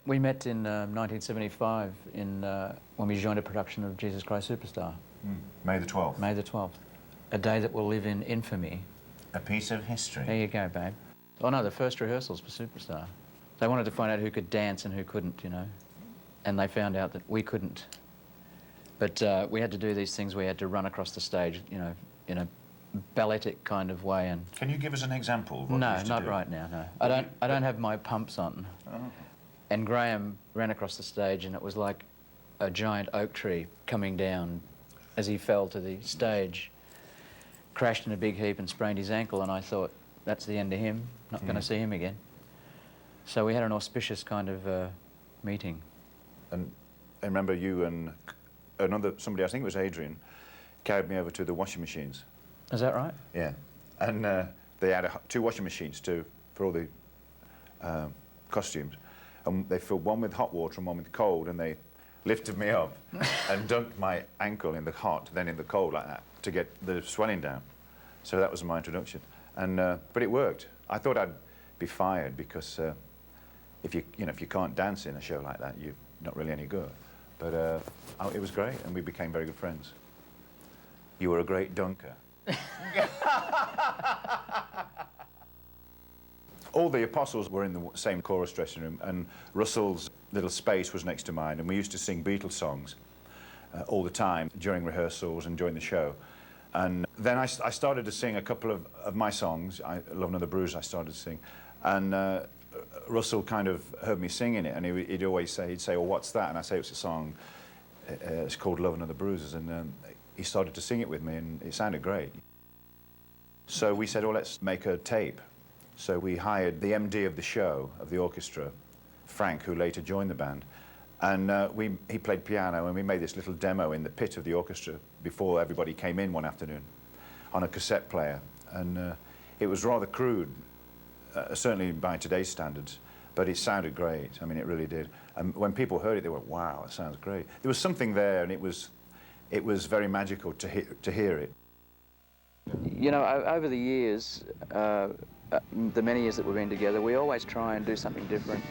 We met in 1975 when we joined a production of Jesus Christ Superstar. May the 12th. May the 12th. A day that will live in infamy. A piece of history. There you go, babe. Oh no, the first rehearsals for Superstar. They wanted to find out who could dance and who couldn't, you know. And they found out that we couldn't. But we had to do these things. We had to run across the stage, you know, in a balletic kind of way. And can you give us an example of what no, you used to not do? right now, no. I don't have my pumps on. Oh. And Graham ran across the stage, and it was like a giant oak tree coming down as he fell to the stage, crashed in a big heap and sprained his ankle, and I thought, that's the end of him, not going to see him again. So we had an auspicious kind of meeting. And I remember you and somebody, I think it was Adrian, carried me over to the washing machines. Is that right? Yeah. And they had 2 washing machines for all the costumes. And they filled one with hot water and one with cold, and they lifted me up and dunked my ankle in the hot, then in the cold like that, to get the swelling down. So that was my introduction. And but it worked. I thought I'd be fired because if you can't dance in a show like that, you're not really any good. But it was great, and we became very good friends. You were a great dunker. All the apostles were in the same chorus dressing room, and Russell's little space was next to mine, and we used to sing Beatles songs all the time during rehearsals and during the show. And then I started to sing a couple of my songs. Love Another Bruise I started to sing, and Russell kind of heard me singing it, and he'd always say, well, what's that? And I say, it's a song, it's called Love Another Bruises, and he started to sing it with me, and it sounded great. So we said, well, let's make a tape. So we hired the MD of the show, of the orchestra, Frank, who later joined the band, and he played piano, and we made this little demo in the pit of the orchestra before everybody came in one afternoon on a cassette player. And it was rather crude, certainly by today's standards, but it sounded great. I mean, it really did. And when people heard it, they went, wow, it sounds great. There was something there, and it was very magical to hear it. You know, over the years, the many years that we've been together, we always try and do something different,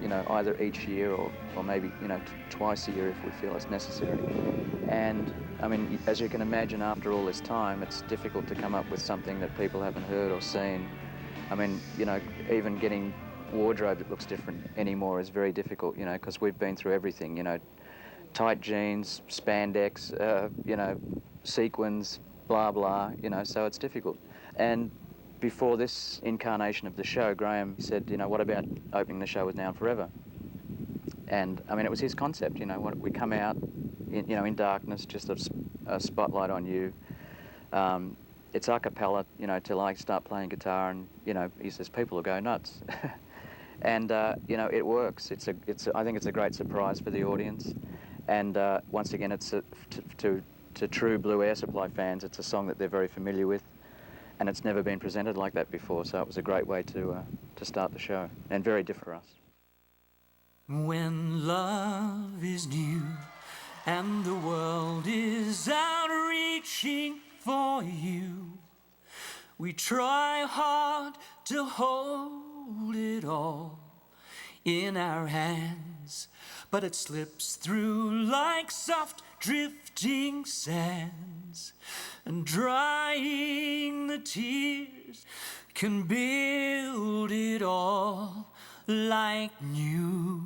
you know, either each year or maybe, you know, twice a year if we feel it's necessary. And, I mean, as you can imagine, after all this time, it's difficult to come up with something that people haven't heard or seen. I mean, you know, even getting wardrobe that looks different anymore is very difficult, you know, because we've been through everything, you know, tight jeans, spandex, you know, sequins, blah, blah, you know, so it's difficult. And before this incarnation of the show, Graham said, you know, what about opening the show with Now and Forever? And, I mean, it was his concept, you know, we come out, you know, in darkness, just a spotlight on you. It's a cappella, you know, till I start playing guitar, and, you know, he says, people will go nuts. And, you know, it works. I think it's a great surprise for the audience. And once again, it's to true Blue Air Supply fans, it's a song that they're very familiar with, and it's never been presented like that before, so it was a great way to start the show, and very different for us. When love is new and the world is out reaching for you, we try hard to hold it all in our hands, but it slips through like soft drifting sands, and drying the tears can build it all like new.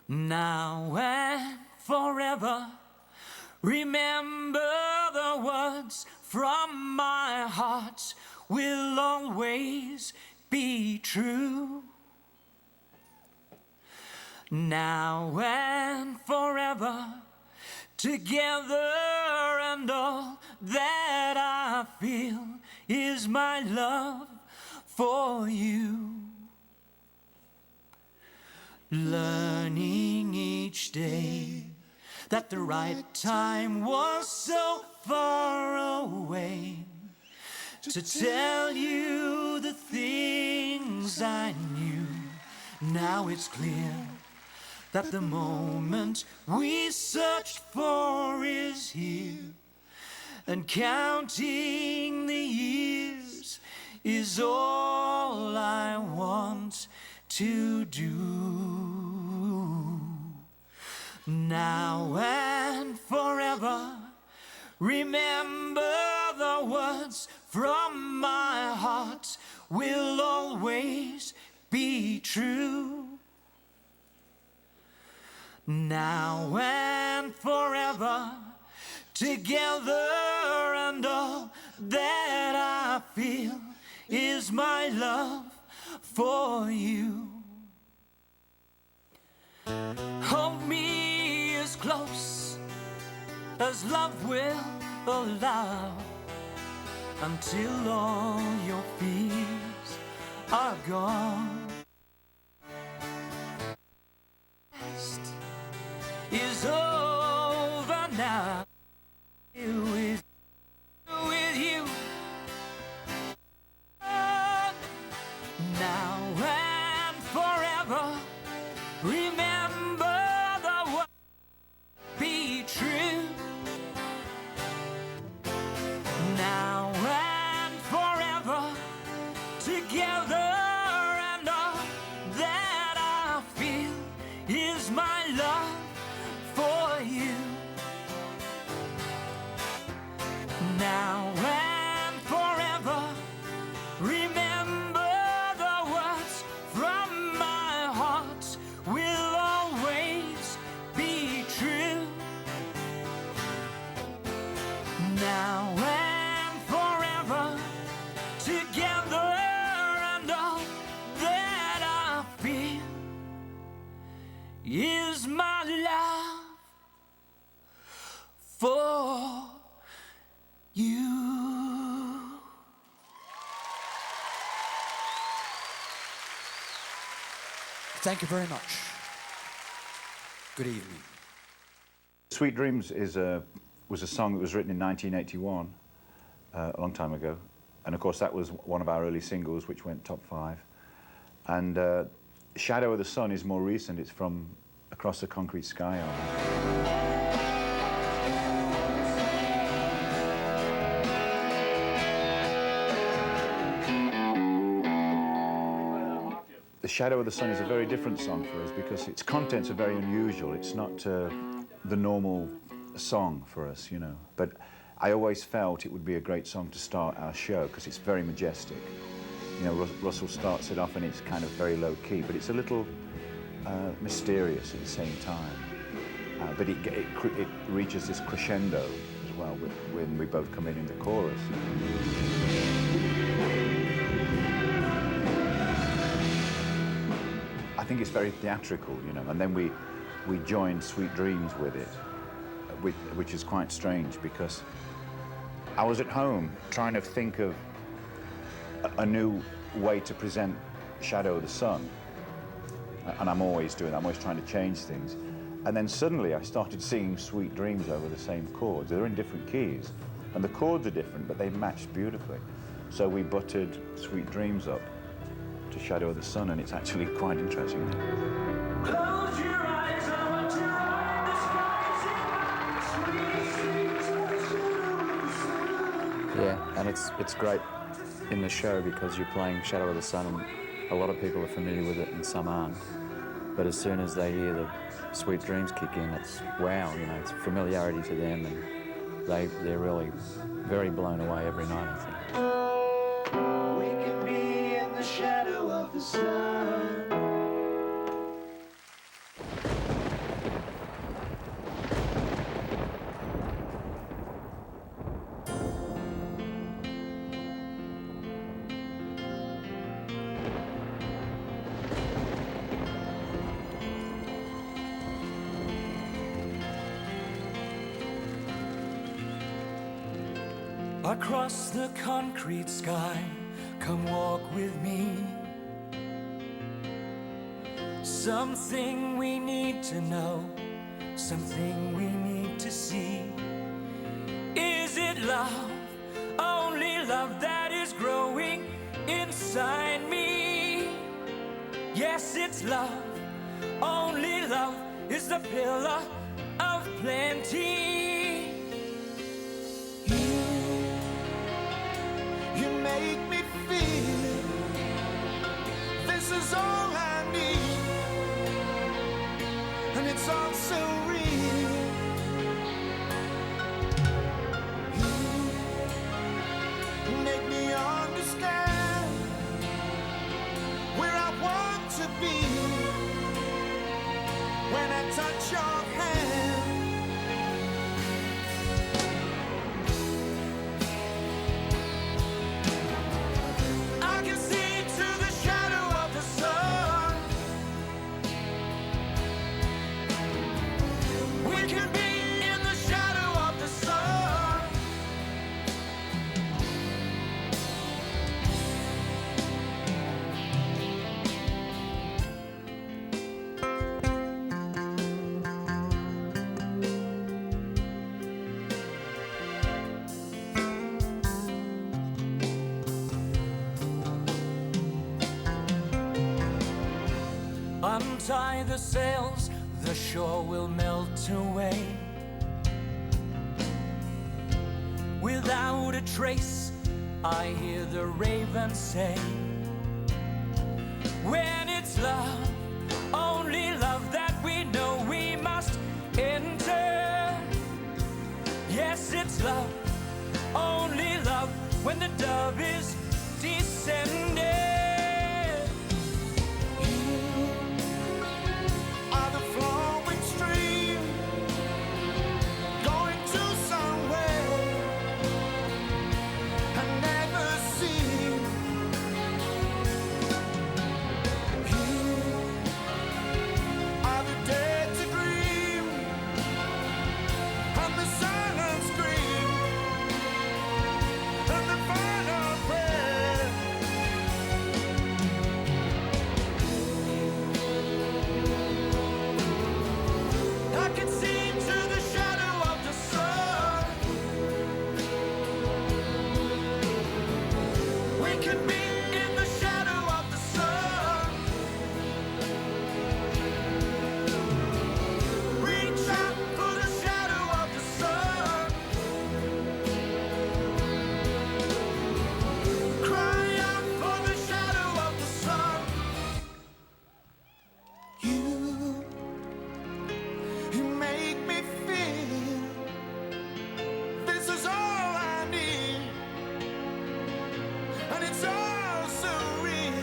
Now and forever, remember the words from my heart will always be true. Now and forever, together, and all that I feel is my love for you. Learning each day that the right time was so far away to tell you the things I knew. Now it's clear that the moment we searched for is here, and counting the years is all I want to do. Now and forever, remember the words from my heart will always be true. Now and forever, together, and all that I feel is my love for you. Hold me as close as love will allow, until all your fears are gone. Past is over now. With you now and forever, remember the word be true. Now and forever, together, and all that I feel is my love for you. Now and forever, remember the words from my heart will always be true. Now and forever, together, and all that I feel is my love for you. Thank you very much. Good evening. Sweet Dreams was a song that was written in 1981, a long time ago. And of course that was one of our early singles which went top 5. And Shadow of the Sun is more recent. It's from Across the Concrete Sky album. The Shadow of the Sun is a very different song for us because its contents are very unusual. It's not the normal song for us, you know. But I always felt it would be a great song to start our show because it's very majestic. You know, Russell starts it off and it's kind of very low key, but it's a little mysterious at the same time. But it reaches this crescendo as well when we both come in the chorus. I think it's very theatrical, you know, and then we joined Sweet Dreams with it, which is quite strange because I was at home trying to think of a new way to present Shadow of the Sun, and I'm always trying to change things. And then suddenly I started singing Sweet Dreams over the same chords. They're in different keys, and the chords are different, but they matched beautifully. So we buttered Sweet Dreams up to Shadow of the Sun, and it's actually quite interesting. Close your eyes, I want to ride the skies in my sweet. Yeah, and it's great in the show because you're playing Shadow of the Sun and a lot of people are familiar with it and some aren't. But as soon as they hear the Sweet Dreams kick in, it's wow, you know, it's familiarity to them and they're really very blown away every night, I think. We can be in the shadow of the sun. Across the concrete sky, come walk with me. Something we need to know, something we need to see. Is it love, only love that is growing inside me? Yes, it's love, only love is the pillar of plenty. You make me feel this is all I it's all so real. You make me understand where I want to be when I touch your hand. I can see to the shadow of the sun. We can be in the shadow of the sun. Untie the sails, the shore will melt away. Without a trace, I hear the raven say, when it's love, only love that we know we must enter. Yes, it's love, only love when the dove is descending. Are the flowing stream going to somewhere I never seen? You are the dead to dream and the silent scream and the final prayer. I can see to the shadow of the sun. We can be in the shadow of the sun. Reach out for the shadow of the sun. Cry out for the shadow of the sun. You make me feel this is all I need, and it's all so real.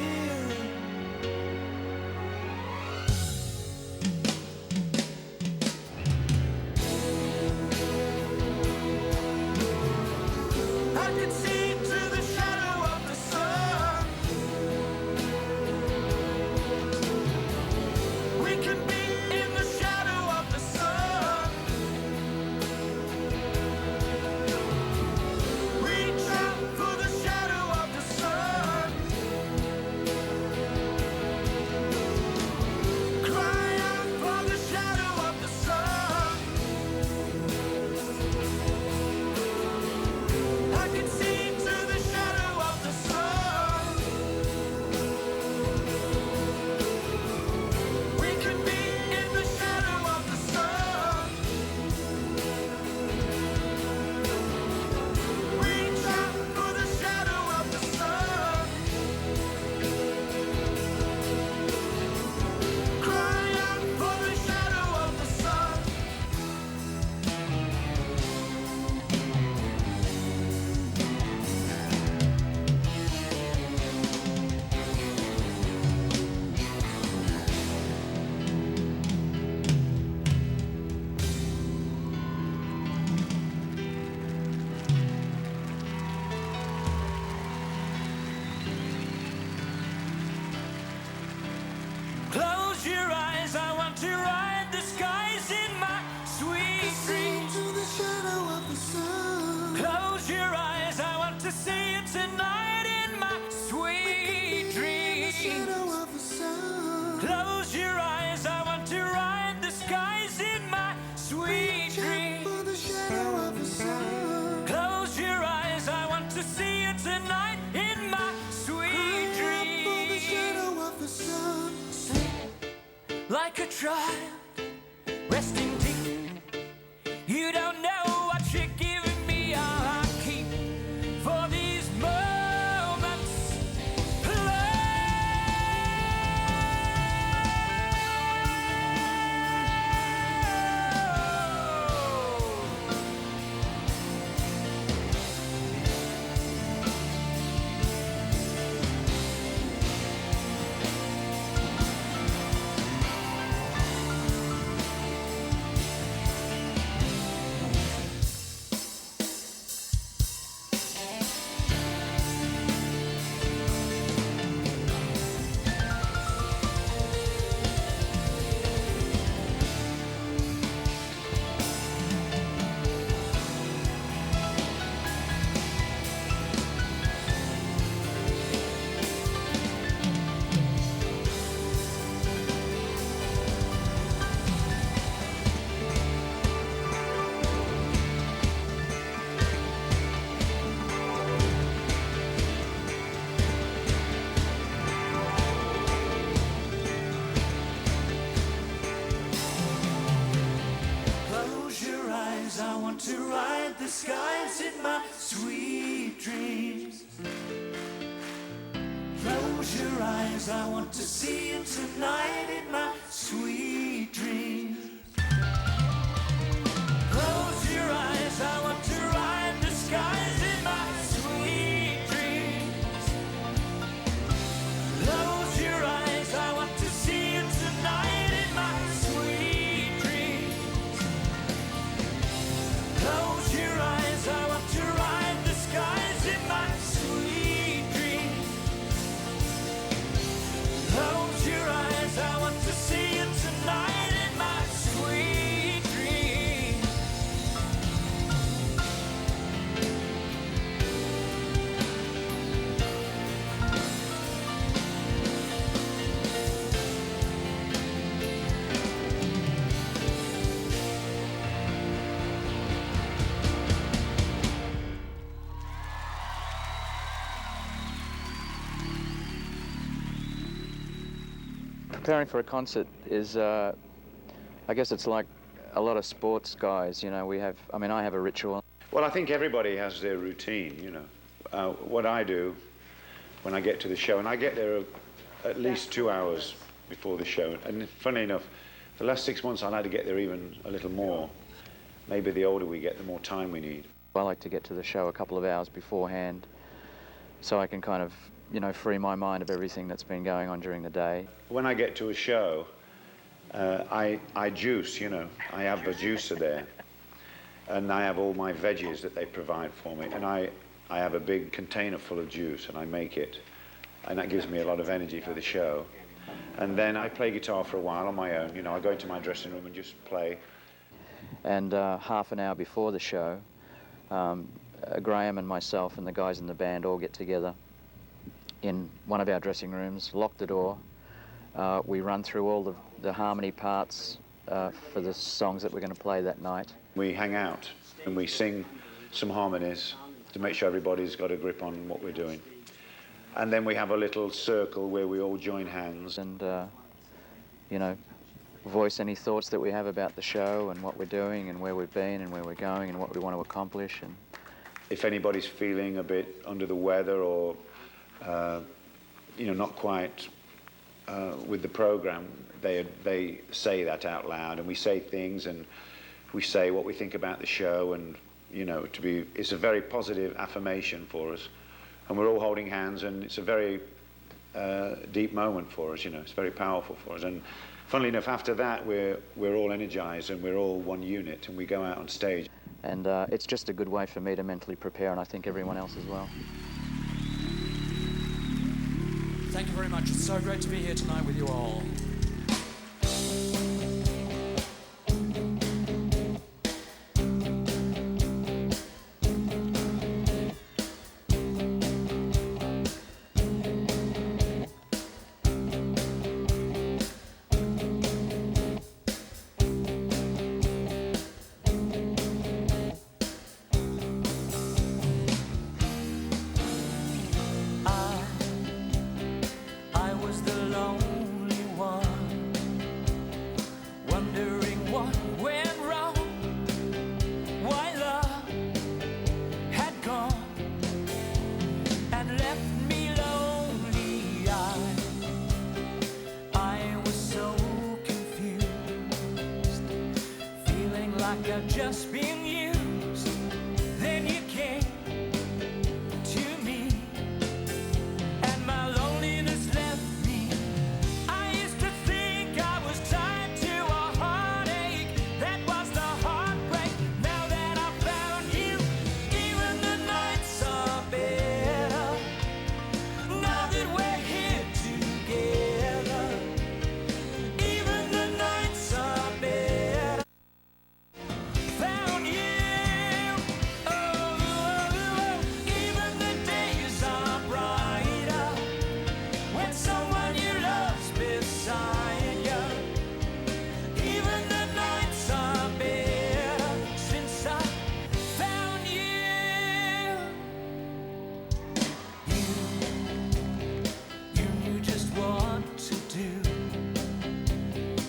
I can see to the shadow of the sun. We can be in the shadow of the sun. Reach out for the shadow of the sun. Cry out for the shadow of the sun. I can see to the shadow of the sun. We can be in the shadow of the sun. Reach out for the shadow of the sun. Cry out for the shadow of the sun. Close your eyes, I want to ride the skies in my sweet dreams. To the shadow of the sun. Close your eyes, I want to see it tonight in my sweet dreams. Shadow of the sun. Close your eyes, I want to ride the skies in my sweet dreams. For the shadow of the sun. Close your eyes, I want to see it tonight in my sweet dreams. For the shadow of the sun. Like a child resting deep, you don't know what you're giving me. I keep for these moments. eyes, I want to see you tonight in my sweet dreams. Close your eyes, I want to ride the skies in my sweet dreams. Close your eyes, I want to see you tonight in my sweet dreams. Close your eyes, I want to ride the skies in my sweet dreams. Close your eyes, I want to see you tonight in my sweet dreams. Preparing for a concert is, I guess it's like a lot of sports guys, you know, I have a ritual. Well, I think everybody has their routine, you know. What I do when I get to the show, and I get there at least 2 hours before the show, and funny enough, the last 6 months I like to get there even a little more. Maybe the older we get, the more time we need. I like to get to the show a couple of hours beforehand so I can kind of, you know, free my mind of everything that's been going on during the day. When I get to a show, I juice, you know. I have a juicer there, and I have all my veggies that they provide for me, and I have a big container full of juice, and I make it, and that gives me a lot of energy for the show. And then I play guitar for a while on my own, you know. I go into my dressing room and just play. And half an hour before the show, Graham and myself and the guys in the band all get together in one of our dressing rooms, lock the door. We run through all the harmony parts for the songs that we're going to play that night. We hang out and we sing some harmonies to make sure everybody's got a grip on what we're doing. And then we have a little circle where we all join hands. And, you know, voice any thoughts that we have about the show and what we're doing and where we've been and where we're going and what we want to accomplish. And if anybody's feeling a bit under the weather or you know, not quite with the program, they say that out loud, and we say things, and we say what we think about the show, and you know, it's a very positive affirmation for us, and we're all holding hands, and it's a very deep moment for us. You know, it's very powerful for us, and funnily enough, after that, we're all energized and we're all one unit, and we go out on stage. And it's just a good way for me to mentally prepare, and I think everyone else as well. Thank you very much. It's so great to be here tonight with you all. I've just been used. Then you came to me, and my loneliness left me. I used to think I was tied to a heartache. That was the heartbreak. Now that I found you, even the nights are better. Now that we're here together, even the nights are better. Found you, oh, even the days are brighter when someone you love's beside you. Even the nights are better since I found you. You knew just what to do,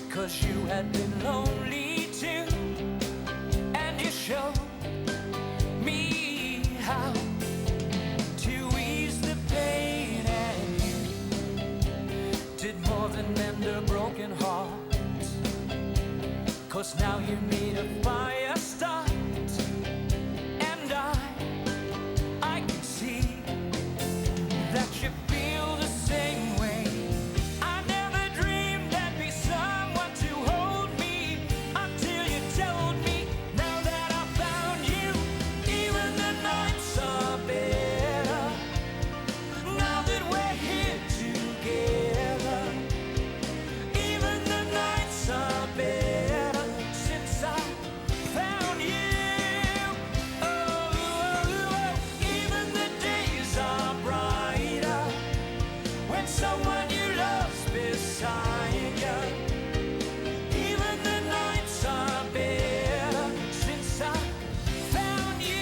'cause you had been lonely too. And you showed me how to ease the pain, and a broken heart. 'Cause now you need a fire start. And I can see that you feel the same way. I never dreamed there'd be someone to hold me until you told me. Now that I found you, even the nights are better. Now that we're here together, even the nights are better since I found you. Oh, oh, oh. Even the days are brighter when someone you love's beside you. Even the nights are better since I found you.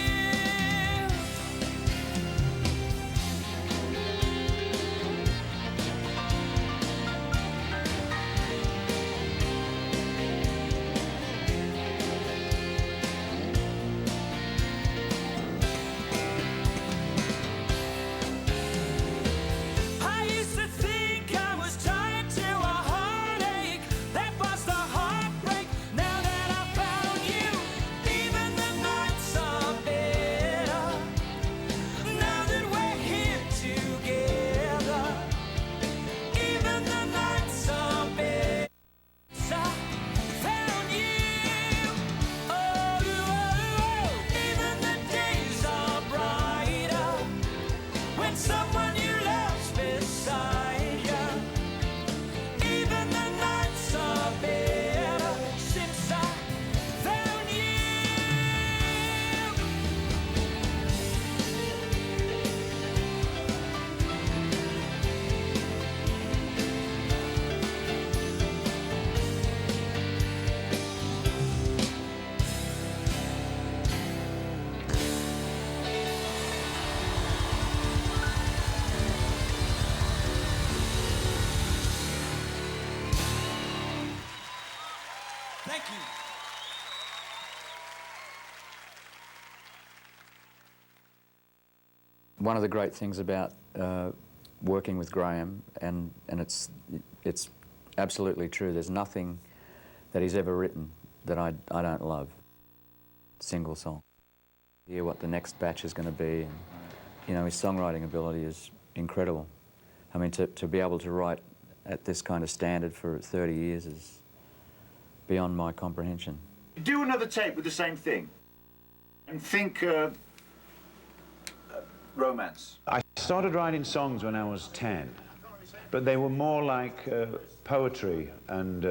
I used to think I was tied to a heartache. That was the heartbreak. Now that I found you, even the nights are better. Now that we're here together, even the nights are better. I found you. Oh, oh, oh. Even the days are brighter when someone you love's beside you. Even the nights are better since I found you. Thank you. One of the great things about working with Graham, and it's absolutely true, there's nothing that he's ever written that I don't love. Single song. Hear what the next batch is going to be, and you know, his songwriting ability is incredible. I mean, to be able to write at this kind of standard for 30 years is beyond my comprehension. Do another tape with the same thing and think romance. I started writing songs when I was 10, but they were more like poetry, and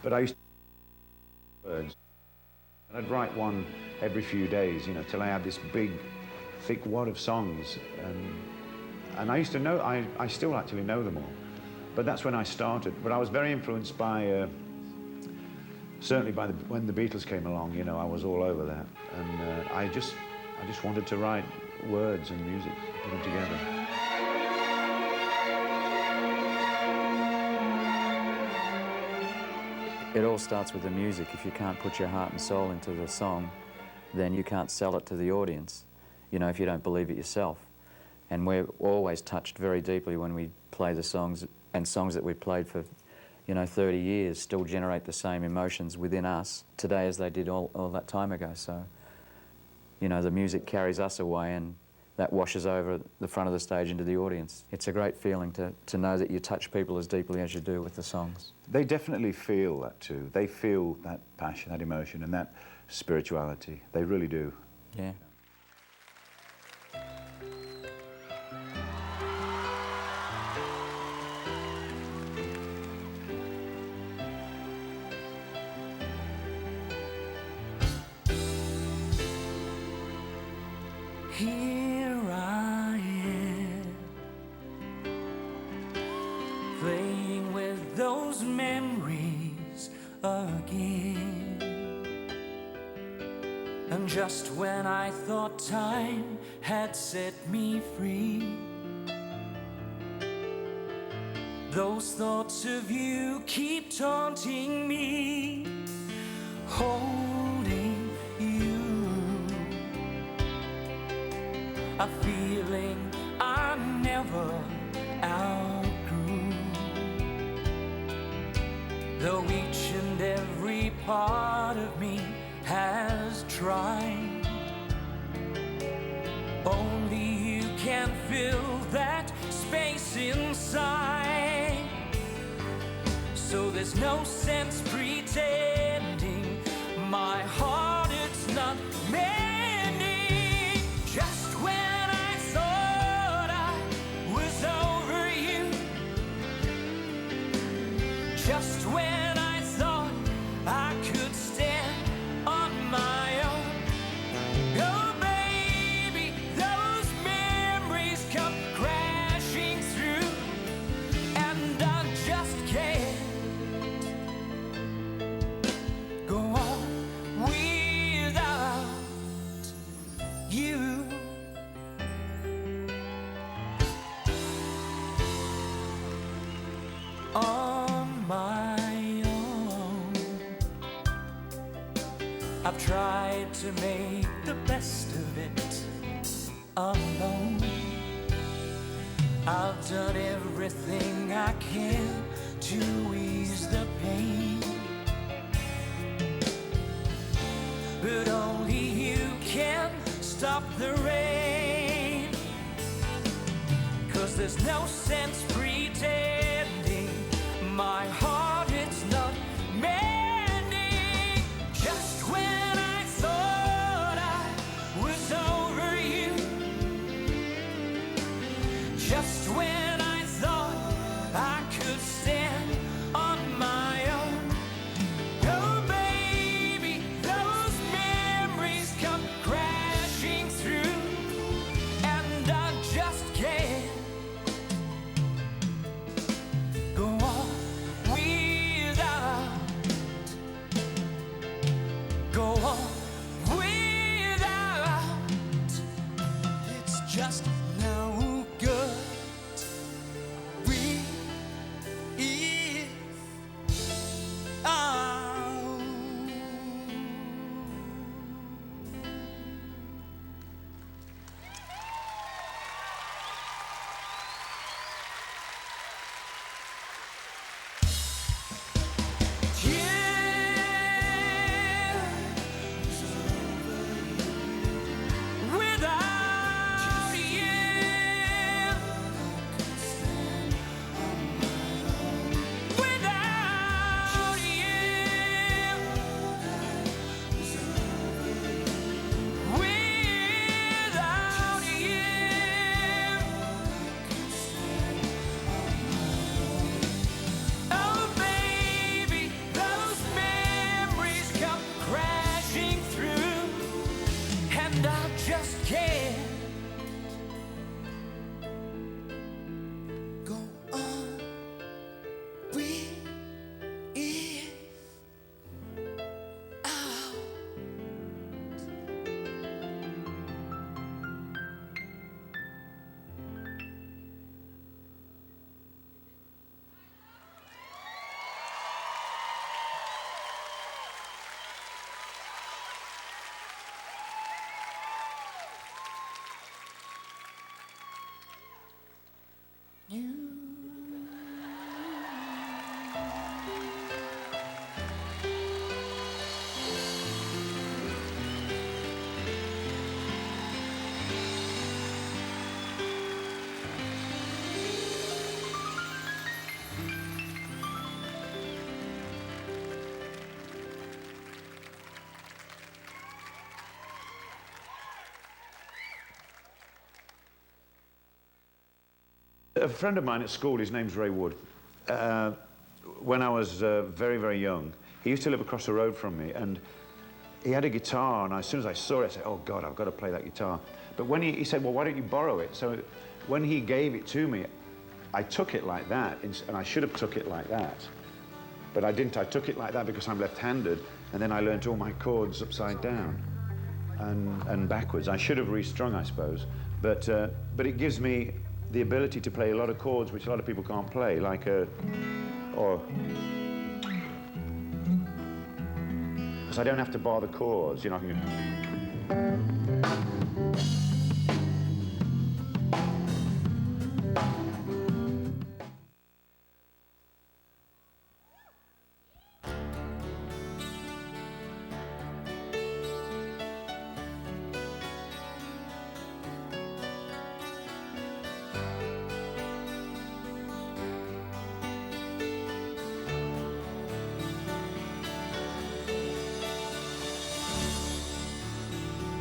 but I used to words. And I'd write one every few days, you know, till I had this big, thick wad of songs, and I used to know, I still actually know them all, but that's when I started. But I was very influenced by certainly by when the Beatles came along, you know, I was all over that, and I just wanted to write words and music, put them together. It all starts with the music. If you can't put your heart and soul into the song, then you can't sell it to the audience, you know, if you don't believe it yourself. And we're always touched very deeply when we play the songs, and songs that we've played for, you know, 30 years still generate the same emotions within us today as they did all that time ago. So, you know, the music carries us away, and that washes over the front of the stage into the audience. It's a great feeling to know that you touch people as deeply as you do with the songs. They definitely feel that too. They feel that passion, that emotion, and that spirituality. They really do. Yeah. Here I am, playing with those memories again. And just when I thought time had set me free, those thoughts of you keep taunting me, holding you. A feeling I never outgrew. though each and every part of me has tried. Only you can fill that space inside. So there's no sense pretending my heart it's not mending. Just when I thought I was over you, just when I thought I could stand on my own. Oh baby, those memories come crashing through, and I just can't go on without you. On my own, I've tried to make the best of it alone. I've done everything I can to ease the pain, but only you can stop the rain. 'Cause there's no sense pretending my heart it's not mending. Just when I thought I was over you, just when I thought I could stand on my own. Oh baby, those memories come crashing through, and I just can't go on without, go on without. It's just no good. We if out. Without you, without you, without you. Oh baby, those memories come crashing through, and I just can't go on with it out. A friend of mine at school, his name's Ray Wood. When I was very, very young, he used to live across the road from me, and he had a guitar, and as soon as I saw it, I said, oh God, I've got to play that guitar. But when he said, well, why don't you borrow it? So when he gave it to me, I took it like that, and I should have took it like that. But I didn't. I took it like that because I'm left-handed, and then I learnt all my chords upside down and backwards. I should have restrung, I suppose, but it gives me the ability to play a lot of chords which a lot of people can't play, like or because I don't have to bar the chords, you know. I can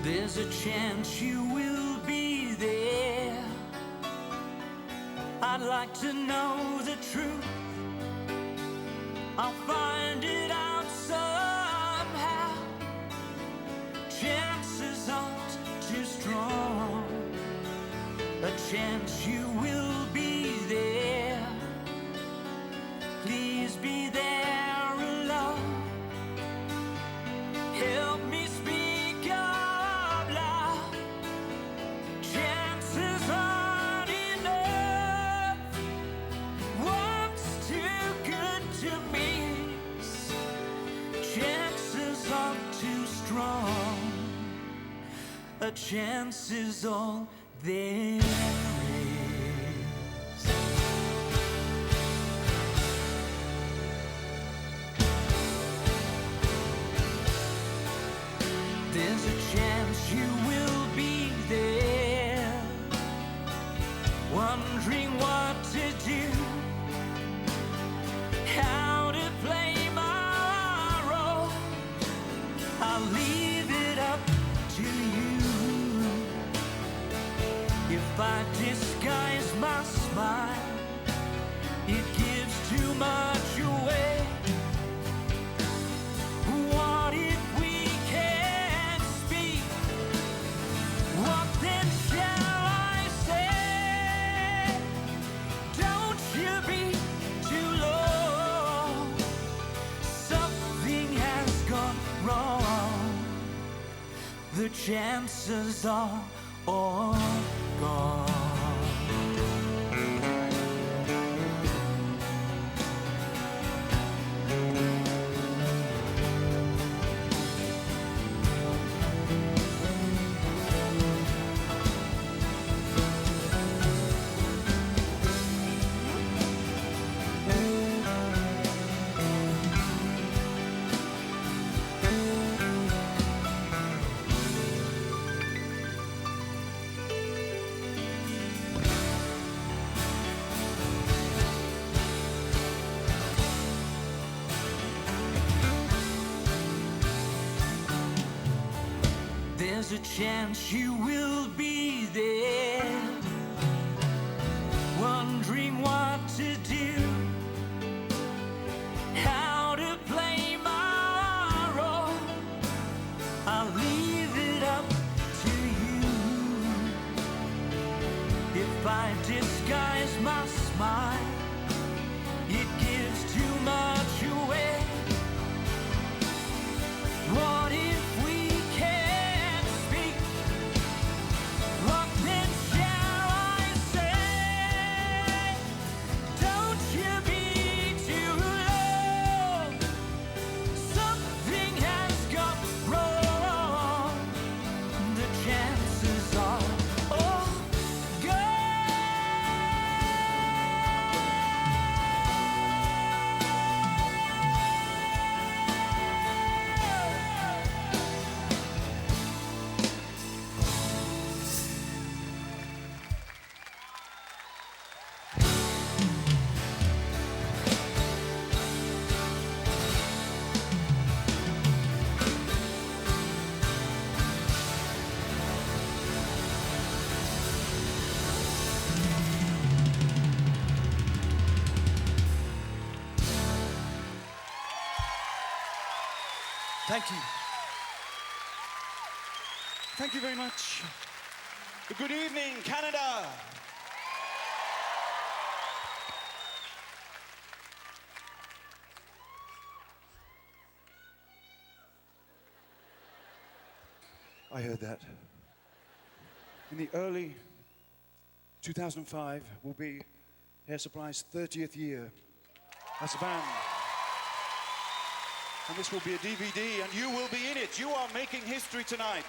There's a chance you will be there. I'd like to know the truth. I'll find it out somehow. Chances aren't too strong. A chance you will be there. Please be there alone. Help me speak out loud. Chances aren't enough. What's too good to miss? Chances aren't too strong. A chance is all there is. There's a chance you will be there, wondering what to do, how to play my role. I'll leave it up to you. If I disguise my smile, it gives too much away. What if we can't speak? What then shall I say? Don't you be too low. Something has gone wrong. The chances are all gone. There's a chance you will be there, wondering what to do, how to play my role. I'll leave it up to you. If I disguise my smile, it gives too much away. What if we can't speak? What then shall I say? Don't you be too low. Something has gone wrong. The chances are all gone. Thank you. Thank you very much. Good evening, Canada. I heard that. In the early 2005 will be Air Supply's 30th year as a band. And this will be a DVD, and you will be in it. You are making history tonight.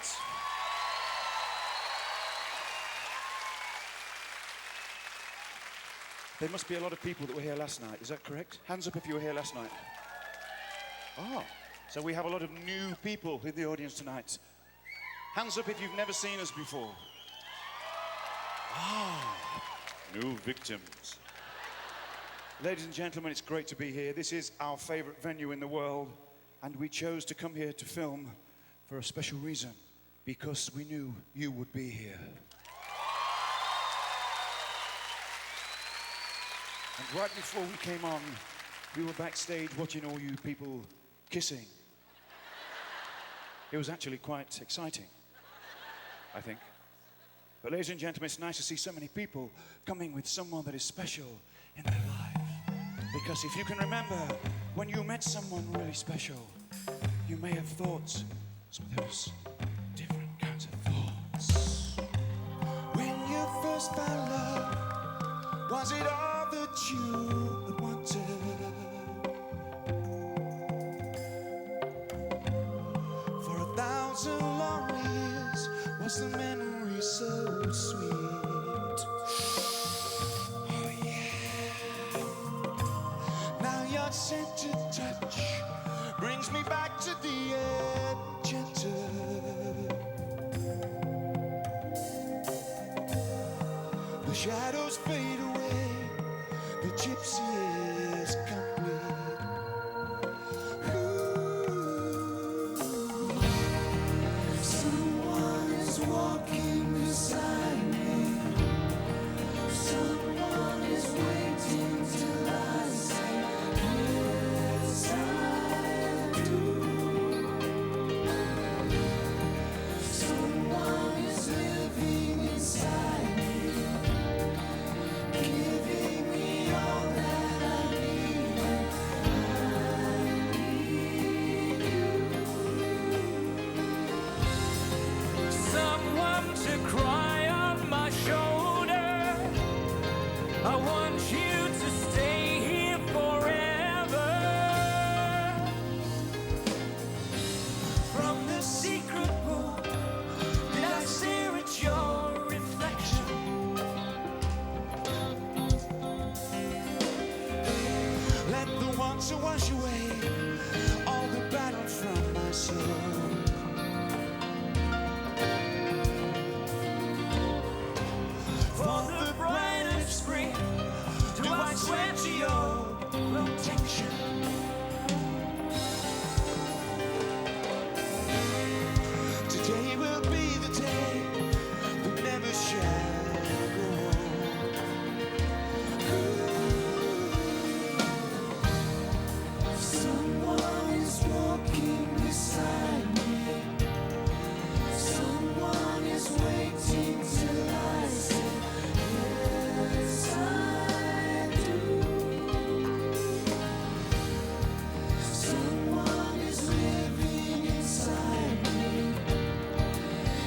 There must be a lot of people that were here last night. Is that correct? Hands up if you were here last night. Oh, so we have a lot of new people in the audience tonight. Hands up if you've never seen us before. Ah, new victims. Ladies and gentlemen, it's great to be here. This is our favorite venue in the world, and we chose to come here to film for a special reason. because we knew you would be here. And right before we came on, we were backstage watching all you people kissing. It was actually quite exciting, I think. But ladies and gentlemen, it's nice to see so many people coming with someone that is special in their life. Because if you can remember, when you met someone really special, you may have thought some of those different kinds of thoughts. When you first found love, was it all that you had wanted? For 1,000 long years, was the memory so sweet? Oh yeah. Now your scented touch brings me back to the enchanted. The shadows fade away, the gypsy is complete. Ooh. Someone is walking beside me. Someone is waiting till I say, yes, I do. Someone is living inside me, giving me all that I need. I need you. Someone to cry on my shoulder. I want you to stay here forever. From the secret room, did I stare at your reflection? Let the water wash away all the battle from my soul. For the brightest spring, do I swear to your protection? Today will be the day that never shall go. Someone is walking beside me. Someone is waiting till I say, yes, I do. Someone is living inside me,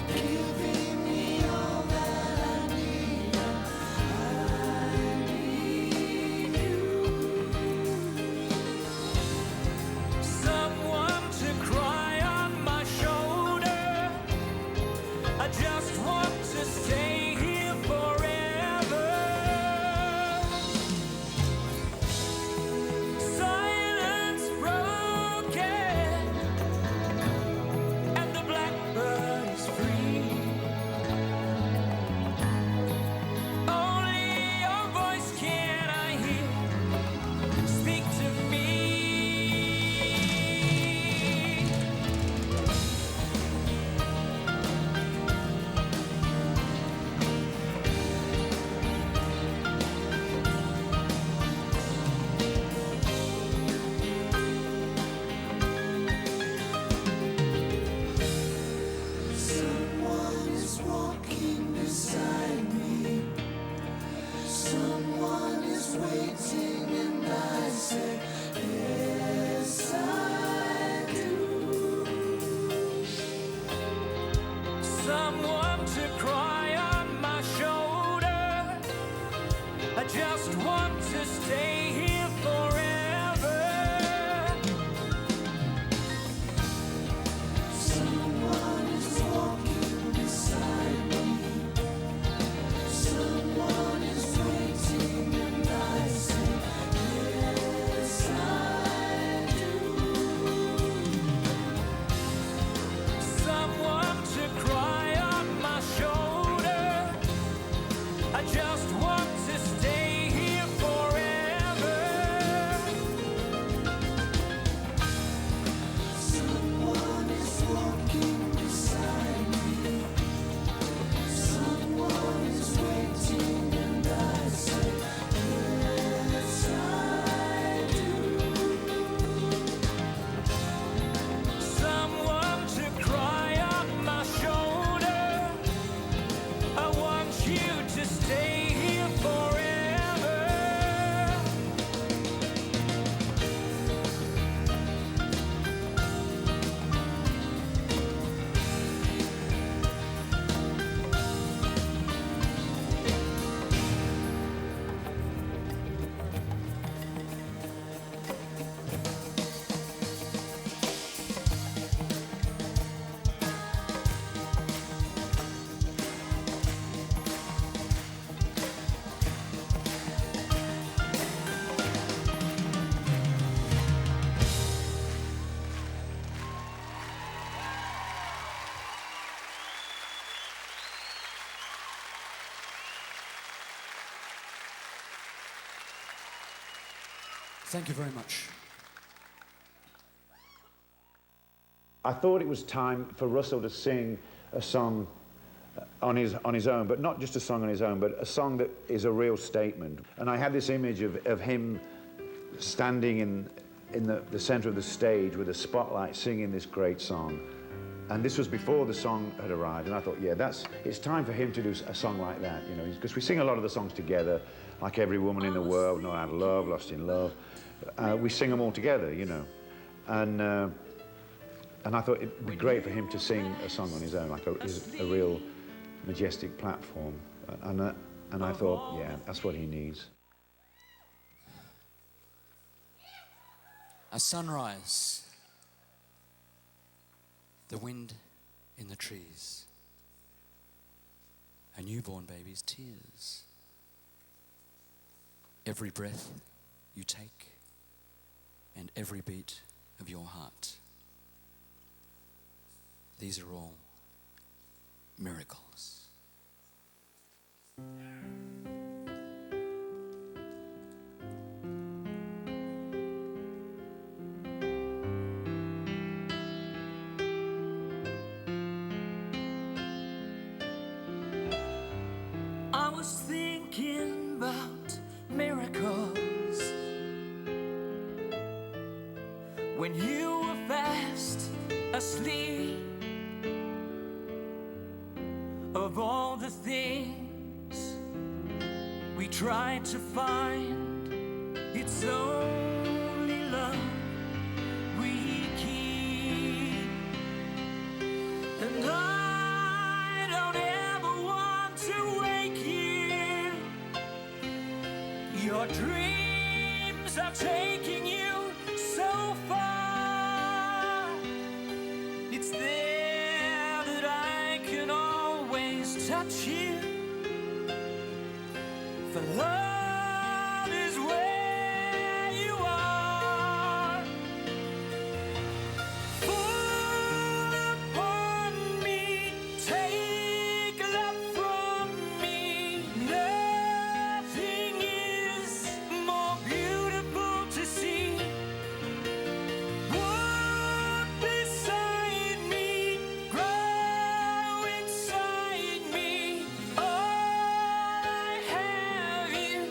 giving me all that I need. I need you. Someone to cry on my shoulder. I just want to stay here forever. Silence broken, and the blackbird is free. Only your voice can I hear. Speak to me. Someone is walking beside me. Someone is waiting, and I say, yes, I do. Someone to cry on my shoulder. I just want to stay here forever. Someone is walking beside me. Someone is waiting, and I say, yes, I do. Someone to cry on my shoulder. I just want to stay here forever. Thank you very much. I thought it was time for Russell to sing a song on his own, but not just a song on his own, but a song that is a real statement. And I had this image of him standing in the center of the stage with a spotlight singing this great song. And this was before the song had arrived, and I thought, yeah, it's time for him to do a song like that, you know, because we sing a lot of the songs together, like Every Woman in the World, Not Out of Love, Lost in Love. We sing them all together, you know. And I thought it'd be great for him to sing a song on his own, like a real majestic platform. And I thought, yeah, that's what he needs. A sunrise, the wind in the trees, a newborn baby's tears, every breath you take, and every beat of your heart. These are all miracles. I was thinking about miracles when you were fast asleep. Of all the things we tried to find, it's only love we keep. And I don't ever want to wake you. Your dreams are taking you so far. It's there that I can always touch you. For love is where you are. Fall upon me, take love from me. Nothing is more beautiful to see. Walk beside me, grow inside me. All I have you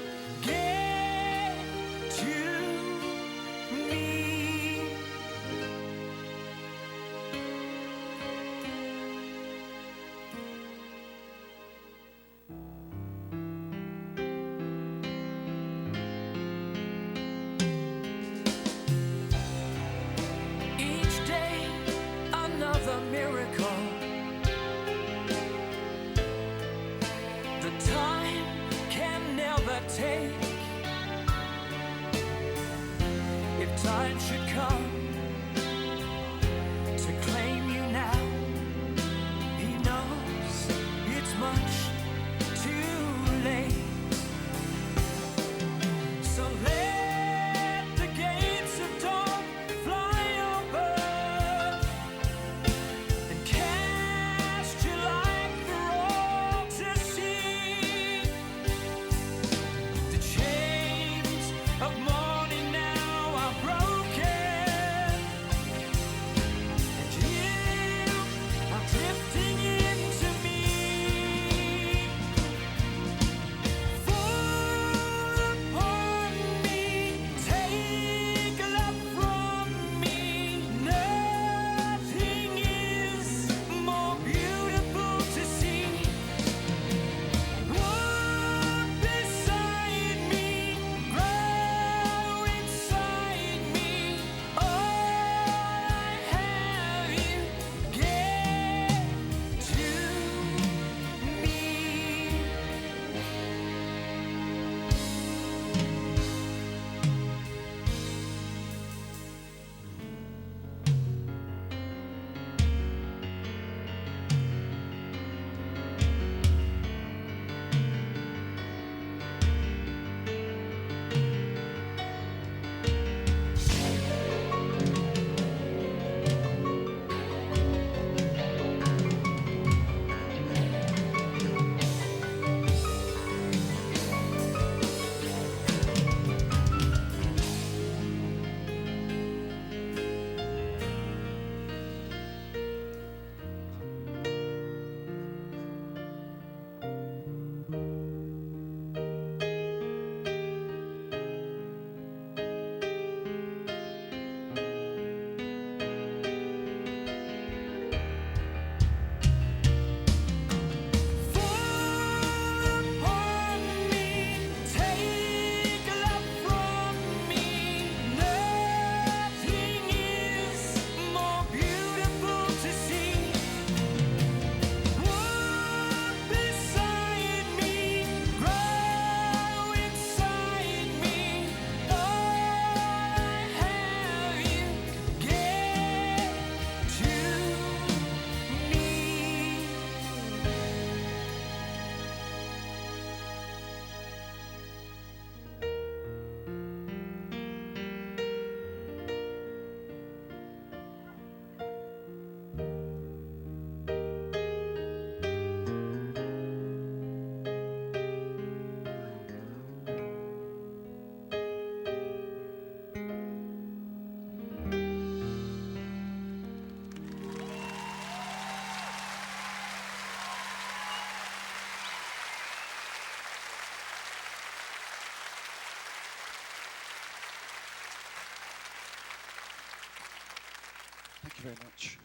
Thank you very much.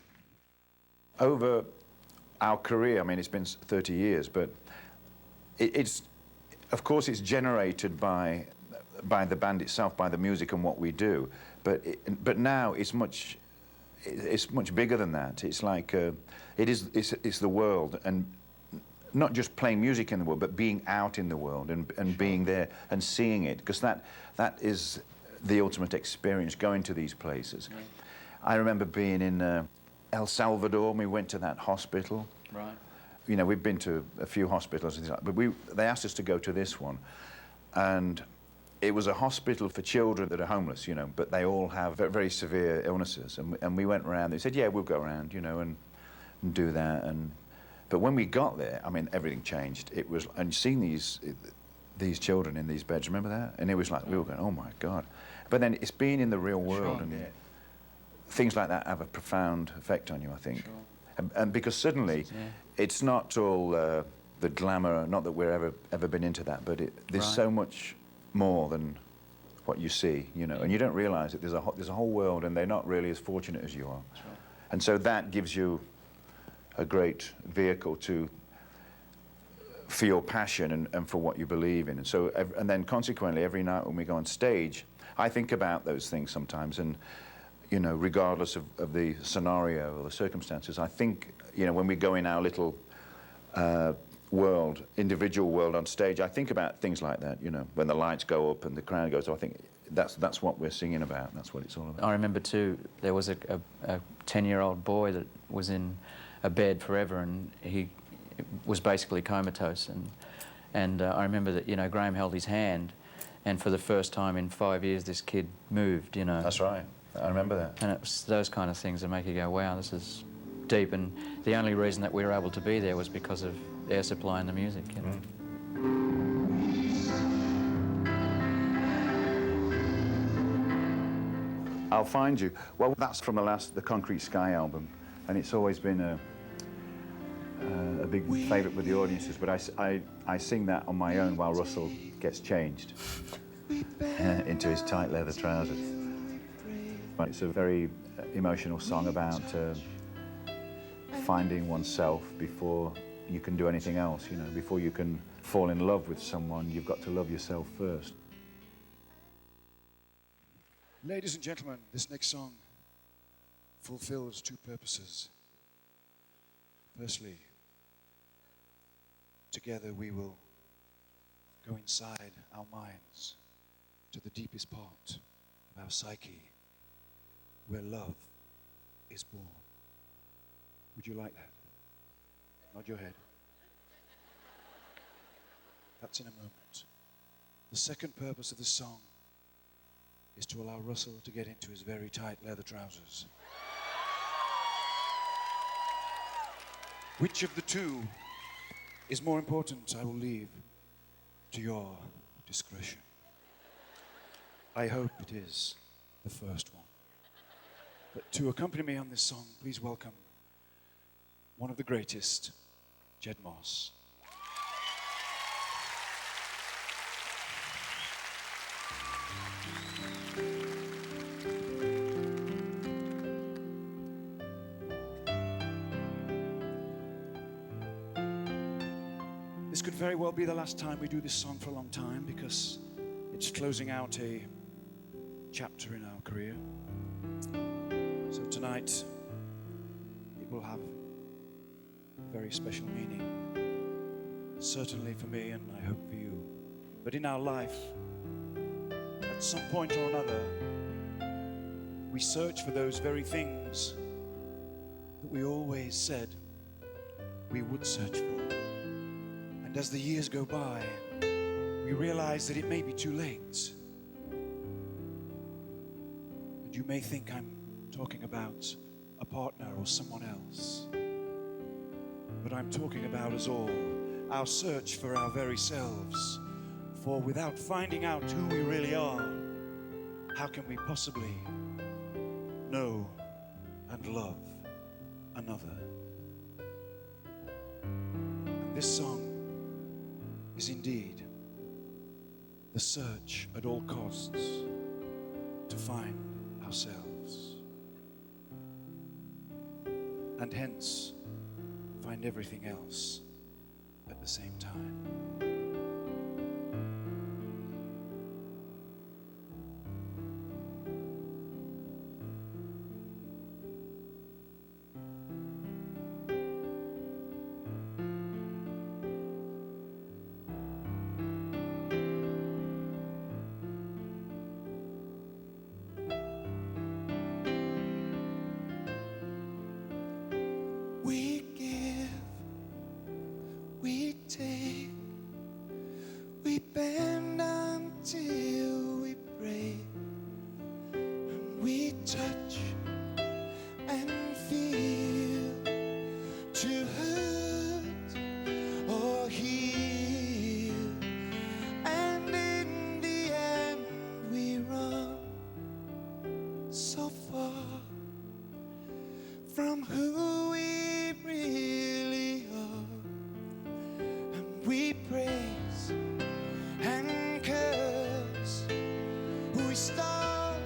Over our career, I mean, it's been 30 years, but it's, of course, it's generated by the band itself, by the music and what we do. But now it's much bigger than that. It's like it's the world, and not just playing music in the world, but being out in the world and being there and seeing it, because that is the ultimate experience, going to these places. Yeah. I remember being in El Salvador, and we went to that hospital. Right. You know, we've been to a few hospitals, but they asked us to go to this one, and it was a hospital for children that are homeless, you know, but they all have very severe illnesses, and we went around. They said, yeah, we'll go around, you know, and do that. But when we got there, I mean, everything changed. It was, and seeing these children in these beds, remember that? And it was like, we were going, oh my God. But then it's being in the real world, and things like that have a profound effect on you, I think. Sure. And because suddenly, it's not all the glamour, not that we're ever been into that, but there's so much more than what you see, you know, and you don't realize that there's a whole world, and they're not really as fortunate as you are. Sure. And so that gives you a great vehicle for your passion and for what you believe in. And so, and then consequently, every night when we go on stage, I think about those things sometimes, and you know, regardless of the scenario or the circumstances, I think, you know, when we go in our little world, individual world on stage, I think about things like that, you know, when the lights go up and the crowd goes, so I think that's what we're singing about, that's what it's all about. I remember too, there was a 10-year-old boy that was in a bed forever, and he was basically comatose, and I remember that, you know, Graham held his hand, and for the first time in 5 years this kid moved, you know. That's right, I remember that. And it was those kind of things that make you go, wow, this is deep, and the only reason that we were able to be there was because of air supply and the music, you know. I'll Find You. Well, that's from the Concrete Sky album, and it's always been a big favourite with the audiences, but I sing that on my own while Russell gets changed into his tight leather trousers. It's a very emotional song about finding oneself before you can do anything else, you know, before you can fall in love with someone, you've got to love yourself first. Ladies and gentlemen, this next song fulfills two purposes. Firstly, together we will go inside our minds to the deepest part of our psyche, where love is born. Would you like that? Nod your head. That's in a moment. The second purpose of this song is to allow Russell to get into his very tight leather trousers. Which of the two is more important, I will leave to your discretion. I hope it is the first one. But to accompany me on this song, please welcome one of the greatest, Jed Moss. This could very well be the last time we do this song for a long time, because it's closing out a chapter in our career. So tonight, it will have a very special meaning, certainly for me, and I hope for you. But in our life, at some point or another, we search for those very things that we always said we would search for. And as the years go by, we realize that it may be too late. And you may think I'm talking about a partner or someone else. But I'm talking about us all, our search for our very selves. For without finding out who we really are, how can we possibly know and love another? And this song is indeed the search at all costs to find ourselves. and hence find everything else at the same time. We give, we take, we bend until we break, and we touch and feel to hurt or heal, and in the end we run so far from who we really are, and we praise and curse, we starve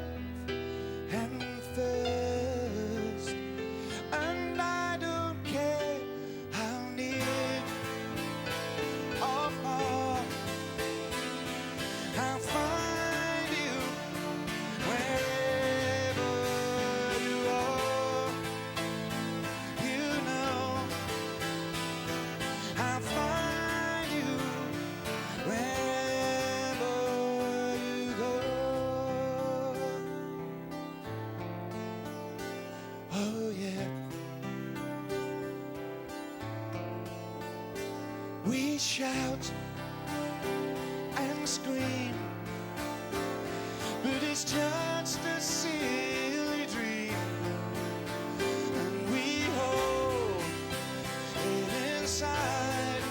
and thirst, and I don't care how near or far, I'll find you wherever you are. You know, I'll find you wherever you go. Oh yeah. We shout and scream, but it's just a silly dream, and we hold it inside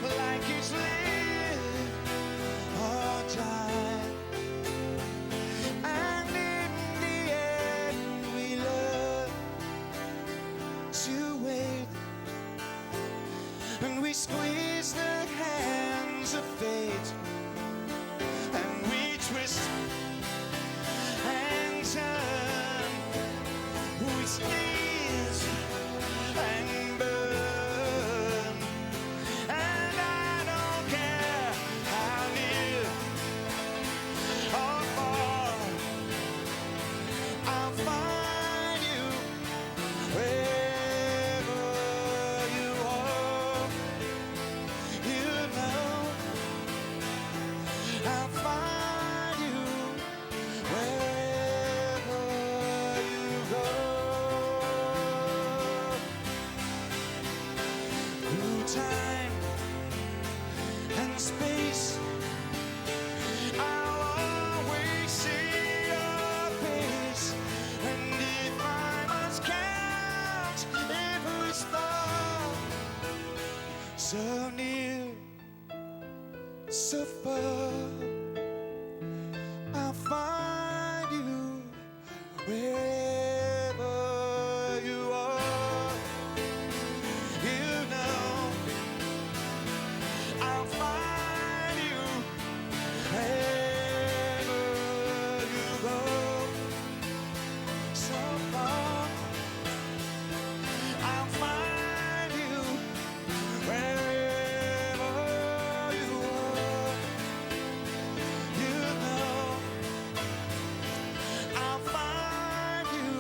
like it's live or die, and in the end we learn to wait, and we squeeze the hands of fate, and we twist and turn, we squeeze and burn, and I don't care how near or far, I'll find you wherever you are. You know, I'll find you wherever you go. Through time and space, I'll always see your face, and if I must count every star, so near, so far, I'll find you wherever you are. You know, I'll find you wherever you go. So far, I'll find you wherever you are. You know, I'll find you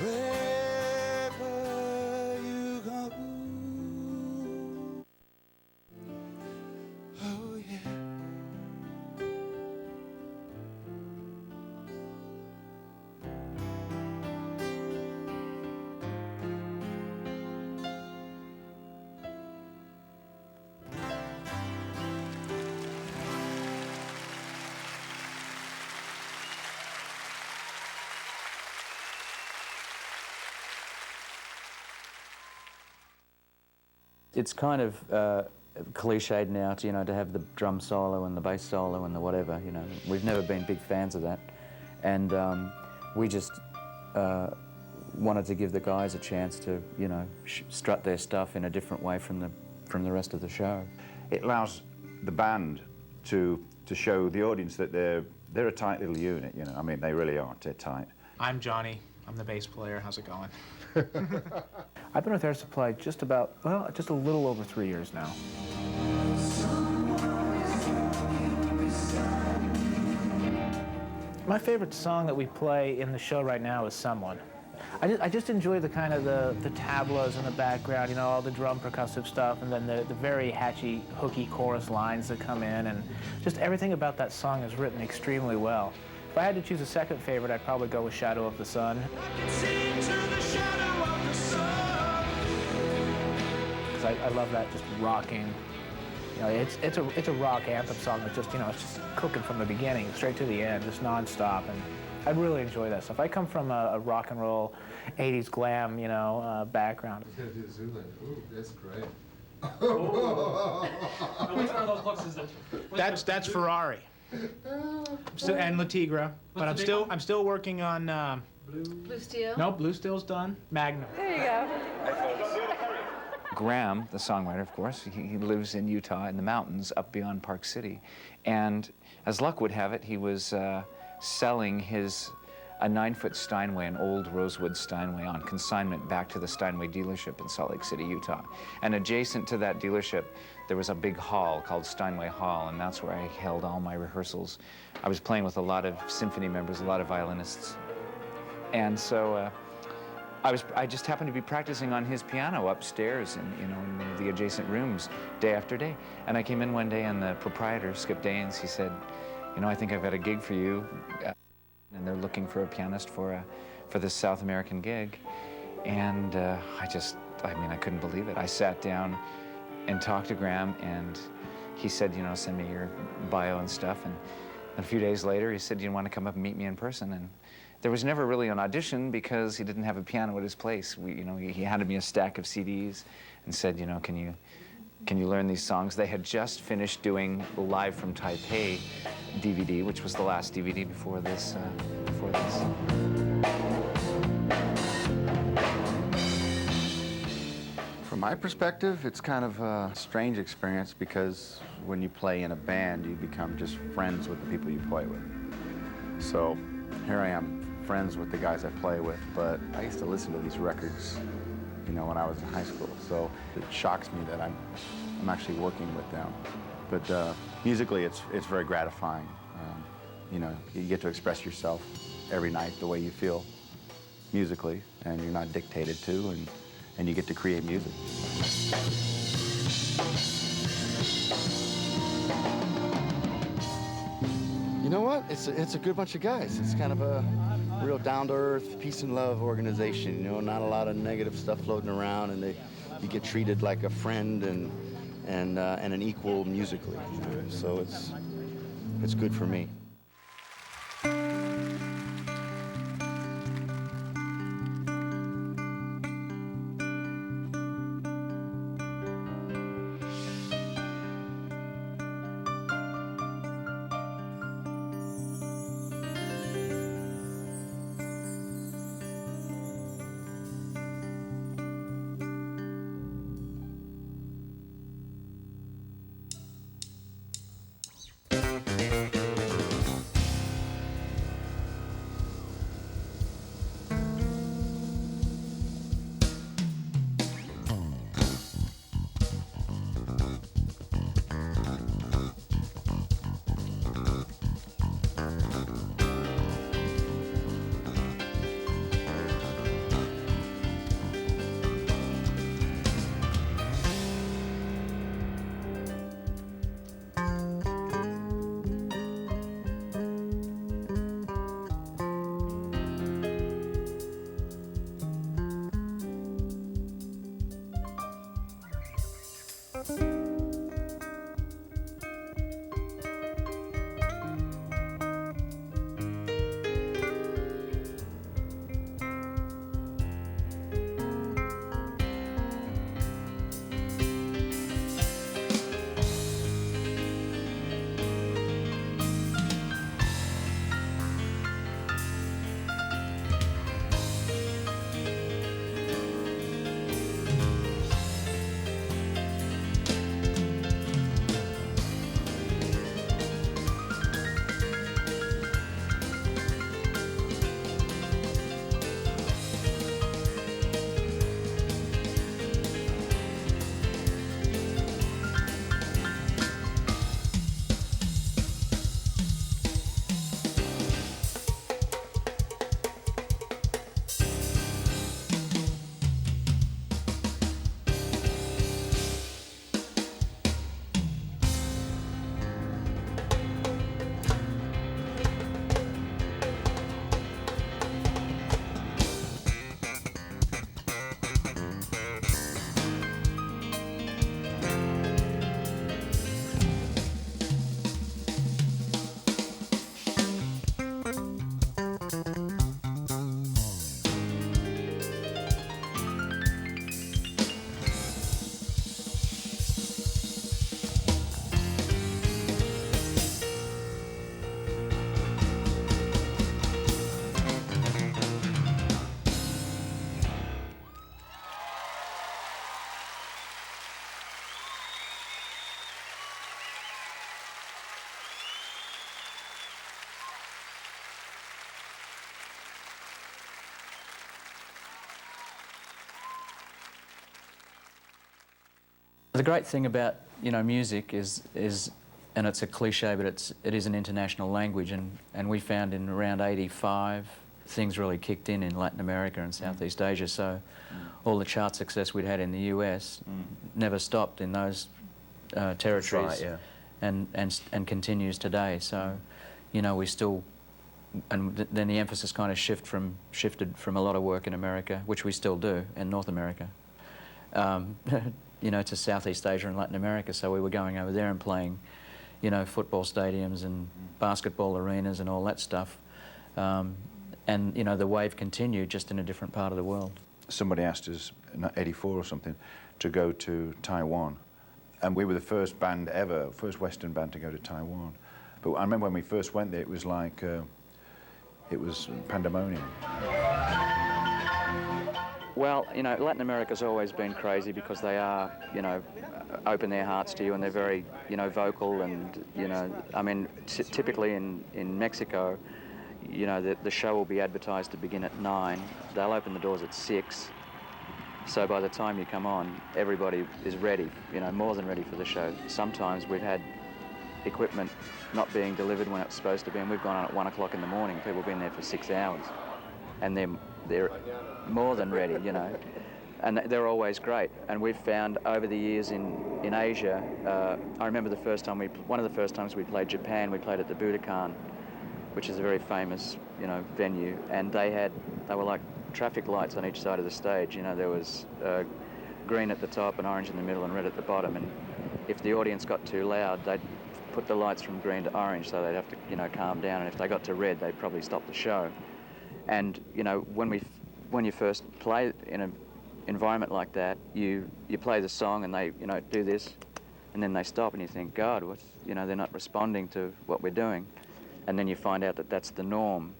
wherever you go. Oh yeah. It's kind of cliched now to, to have the drum solo and the bass solo and the whatever, We've never been big fans of that. And we just wanted to give the guys a chance to, strut their stuff in a different way from the rest of the show. It allows the band to show the audience that they're a tight little unit, I mean, they really are, they're tight. I'm Johnny. I'm the bass player. How's it going? I've been with Air Supply just about, well, just a little over 3 years now. My favorite song that we play in the show right now is Someone. I just enjoy the kind of the tablas in the background, you know, all the drum percussive stuff, and then the very hatchy, hooky chorus lines that come in, and just everything about that song is written extremely well. If I had to choose a second favorite, I'd probably go with Shadow of the Sun. Because I love that just rocking. You know, it's a rock anthem song that's just, you know, it's just cooking from the beginning straight to the end, just nonstop, and I really enjoy that stuff. I come from a rock and roll, 80s glam, you know, background. He's gonna do the Zoolander. Ooh, that's great. Which one of those books is it? That's Ferrari. And La Tigra, but I'm still working on Blue Steel? No, Blue Steel's done. Magnum. There you go. Graham, the songwriter, of course, he lives in Utah in the mountains up beyond Park City. And as luck would have it, he was selling a 9-foot Steinway, an old Rosewood Steinway, on consignment back to the Steinway dealership in Salt Lake City, Utah. And adjacent to that dealership, there was a big hall called Steinway Hall, and that's where I held all my rehearsals. I was playing with a lot of symphony members, a lot of violinists. And so I just happened to be practicing on his piano upstairs in one of the adjacent rooms day after day. And I came in one day, and the proprietor, Skip Daines, he said, you know, I think I've got a gig for you. And they're looking for a pianist for this South American gig. And I couldn't believe it. I sat down and talked to Graham, and he said, you know, send me your bio and stuff. And a few days later, he said, you want to come up and meet me in person? And there was never really an audition because he didn't have a piano at his place. He handed me a stack of CDs and said, you know, can you learn these songs? They had just finished doing the Live from Taipei DVD, which was the last DVD before this. From my perspective, it's kind of a strange experience because when you play in a band, you become just friends with the people you play with. So here I am, friends with the guys I play with, but I used to listen to these records, you know, when I was in high school. So it shocks me that I'm actually working with them. But musically, it's very gratifying. You know, you get to express yourself every night the way you feel musically, and you're not dictated to, and you get to create music. You know what? It's a good bunch of guys. It's kind of a real down-to-earth, peace and love organization. You know, not a lot of negative stuff floating around, and you get treated like a friend and an equal musically. You know? So it's good for me. The great thing about, you know, music is, and it's a cliche, but it is an international language, and we found in around 85, things really kicked in Latin America and Southeast Asia, so all the chart success we'd had in the US never stopped in those territories. That's right, yeah. and continues today. So, you know, we still, and then the emphasis kind of shifted from a lot of work in America, which we still do, in North America, you know, to Southeast Asia and Latin America. So we were going over there and playing, you know, football stadiums and basketball arenas and all that stuff. And, you know, the wave continued, just in a different part of the world. Somebody asked us, in '84 or something, to go to Taiwan. And we were the first band ever, first Western band to go to Taiwan. But I remember when we first went there, it was like, it was pandemonium. Well, you know, Latin America's always been crazy because they are, you know, open their hearts to you, and they're very, you know, vocal, and, you know, I mean, typically in Mexico, you know, the show will be advertised to begin at 9. They'll open the doors at 6. So by the time you come on, everybody is ready, you know, more than ready for the show. Sometimes we've had equipment not being delivered when it's supposed to be, and we've gone on at 1 o'clock in the morning. People have been there for 6 hours, and they're more than ready, you know. And they're always great. And we've found over the years in Asia, I remember one of the first times we played Japan, we played at the Budokan, which is a very famous, you know, venue, and they were like traffic lights on each side of the stage. You know, there was green at the top and orange in the middle and red at the bottom, and if the audience got too loud, they'd put the lights from green to orange, so they'd have to, you know, calm down, and if they got to red, they'd probably stop the show. And, you know, when you first play in an environment like that, you play the song and they, you know, do this, and then they stop, and you think, God, you know, they're not responding to what we're doing. And then you find out that that's the norm.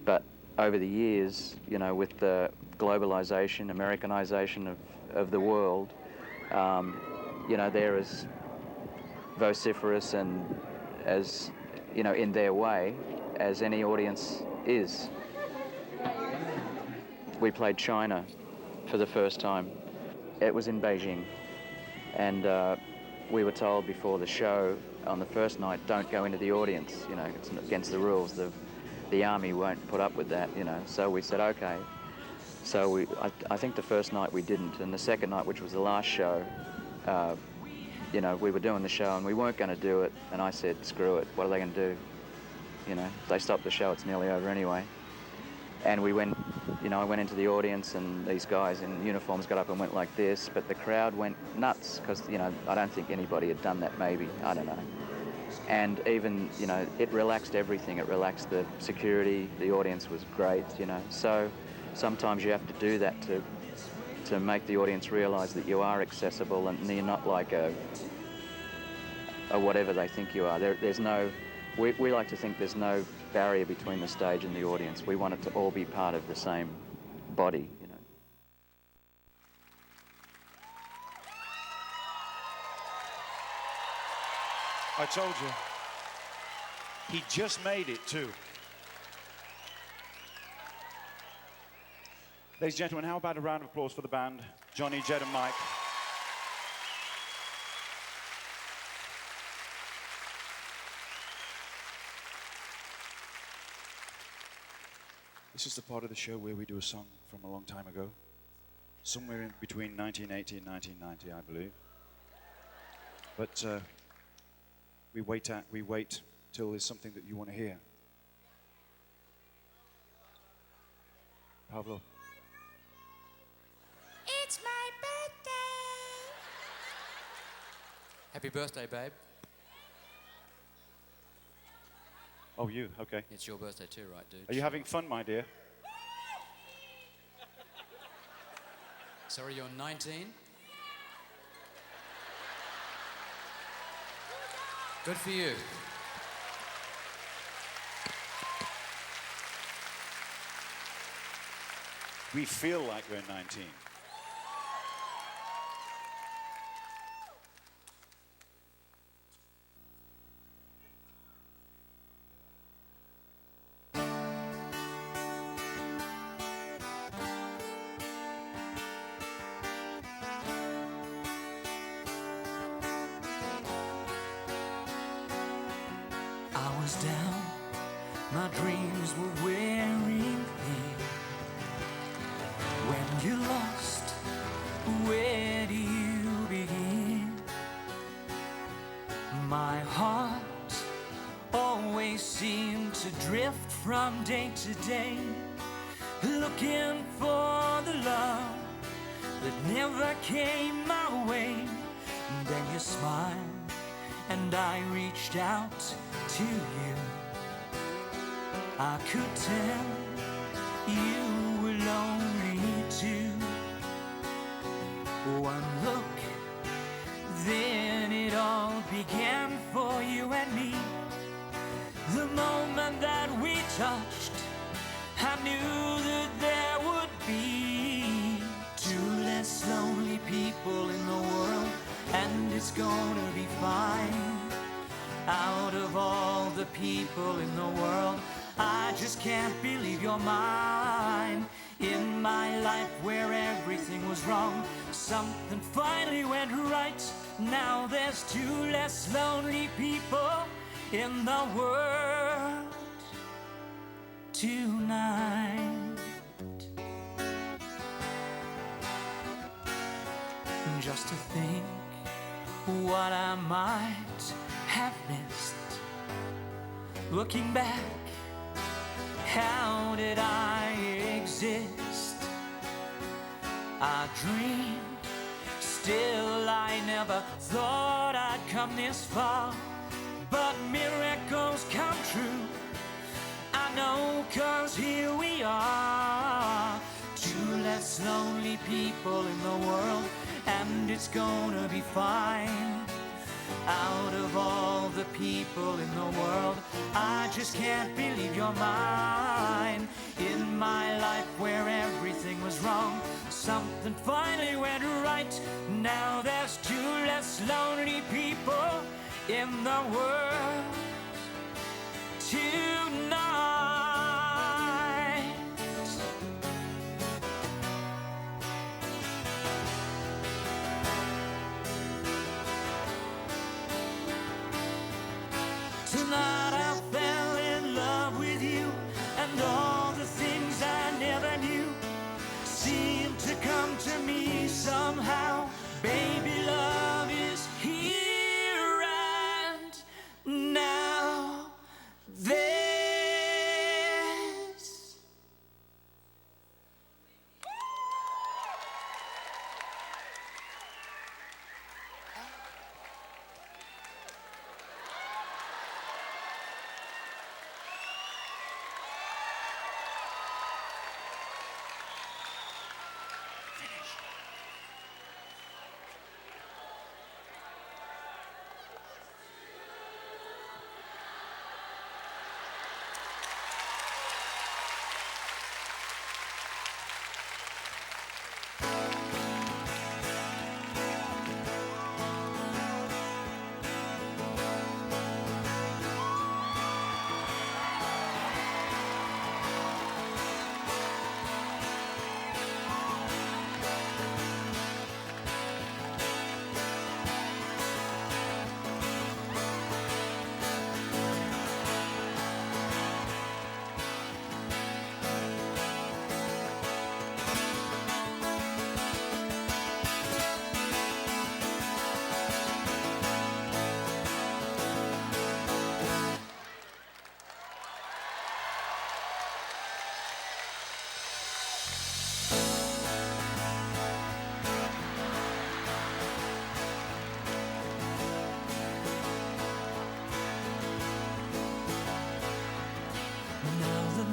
But over the years, you know, with the globalization, Americanization of the world, you know, they're as vociferous and as, you know, in their way as any audience is. We played China for the first time. It was in Beijing, and we were told before the show on the first night, don't go into the audience, you know, it's against the rules. The army won't put up with that, you know. So we said, okay. So I think the first night we didn't, and the second night, which was the last show, you know, we were doing the show and we weren't going to do it, and I said, screw it, what are they going to do? You know, if they stop the show, it's nearly over anyway. And we went, you know, I went into the audience, and these guys in uniforms got up and went like this, but the crowd went nuts because, you know, I don't think anybody had done that, maybe, I don't know. And even, you know, it relaxed everything. It relaxed the security, the audience was great, you know. So sometimes you have to do that to make the audience realize that you are accessible and you're not like a whatever they think you are. There's no, we like to think there's no barrier between the stage and the audience. We want it to all be part of the same body, you know. I told you, he just made it too. Ladies and gentlemen, how about a round of applause for the band, Johnny, Jed and Mike. This is the part of the show where we do a song from a long time ago. Somewhere in between 1980 and 1990, I believe. But we wait till there's something that you want to hear. Pablo. It's my birthday. Happy birthday, babe. Oh, you, okay. It's your birthday too, right, dude? Are you having fun, my dear? Sorry, you're 19? Good for you. We feel like we're 19. was down, my dreams were wearing thin. When you're lost, where do you begin? My heart always seemed to drift from day to day, looking for the love that never came my way. And then you smiled and I reached out to you. I could tell you were lonely too. One look, then it all began for you and me. The moment that we touched, I knew that there would be two less lonely people in the world, and it's gonna be fine. Out of all the people in the world, I just can't believe you're mine. In my life where everything was wrong, something finally went right. Now there's two less lonely people in the world tonight. Just to think what I might have missed. Looking back, how did I exist? I dreamed, still I never thought I'd come this far. But miracles come true, I know, 'cause here we are. Two less lonely people in the world, and it's gonna be fine. Out of all the people in the world, I just can't believe you're mine. In my life where everything was wrong, something finally went right. Now there's two less lonely people in the world tonight. Tonight I fell in love with you, and all the things I never knew seemed to come to me somehow. Baby, love is here and now. This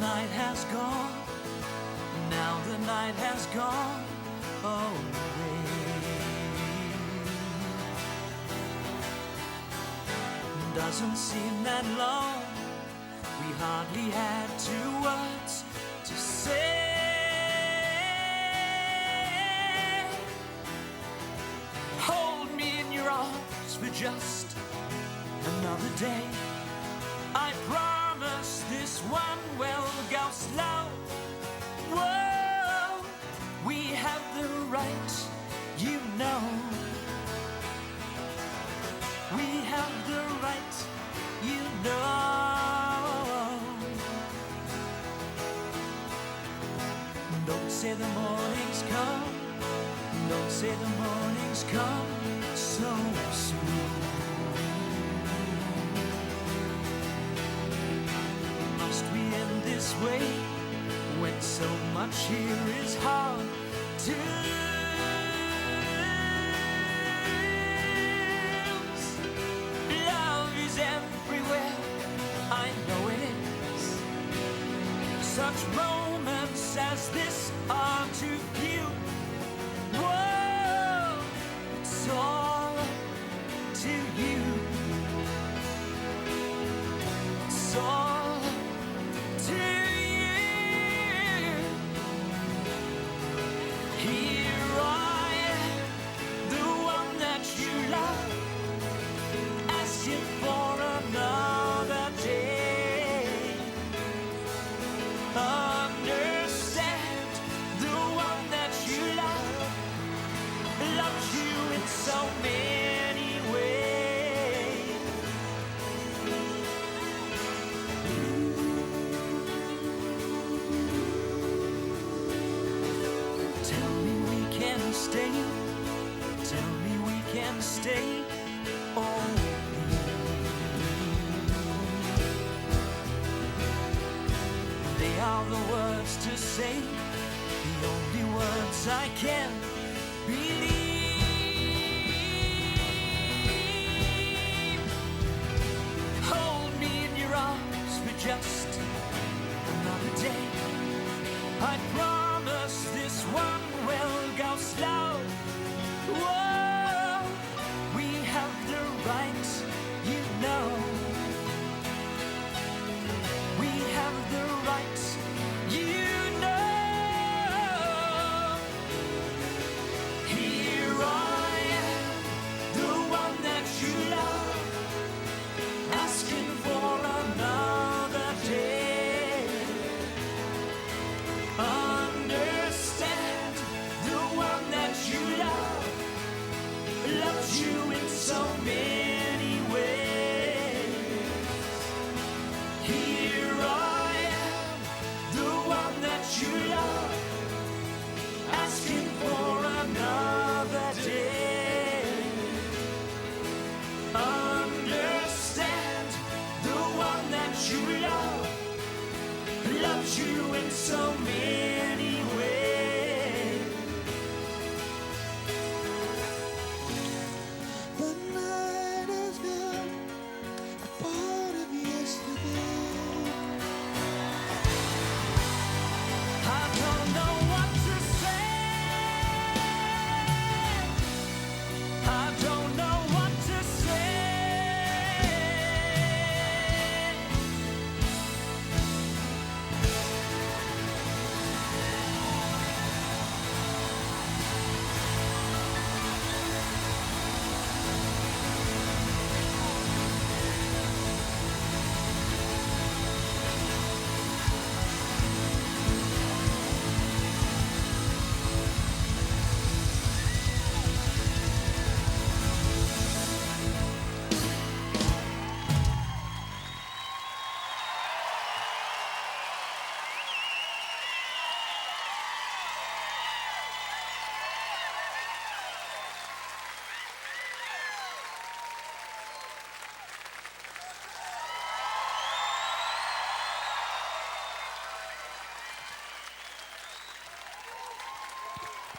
night has gone, now the night has gone away. Doesn't seem that long, we hardly had 2 words to say. Hold me in your arms for just another day. I promise this one will go slow. Whoa, we have the right, you know. We have the right, you know. say the morning's come. Don't say the morning's come so soon. Must we end this way when so much here is hard to lose? Love is everywhere, I know it is. Such moments as this are too few. Whoa, it's all to you. It's all to you. Here I am, the one that you love, asking for another day. Understand, the one that you love loves you in so many ways. Tell me we can stay. Tell me we can stay. Oh, they are the words to say, the only words I can believe. Hold me in your arms for just another day. I promise this one will go slow. Whoa, we have the right, you know. We have the right, you know. Here I am, the one that you love, asking for another day. Understand, the one that you love loves you in so many ways. Here I am, the one that you love, asking for another day. Understand, the one that you love loves you in so many ways. The night is gone, a part of yesterday. I don't know what to say. I don't know what to say.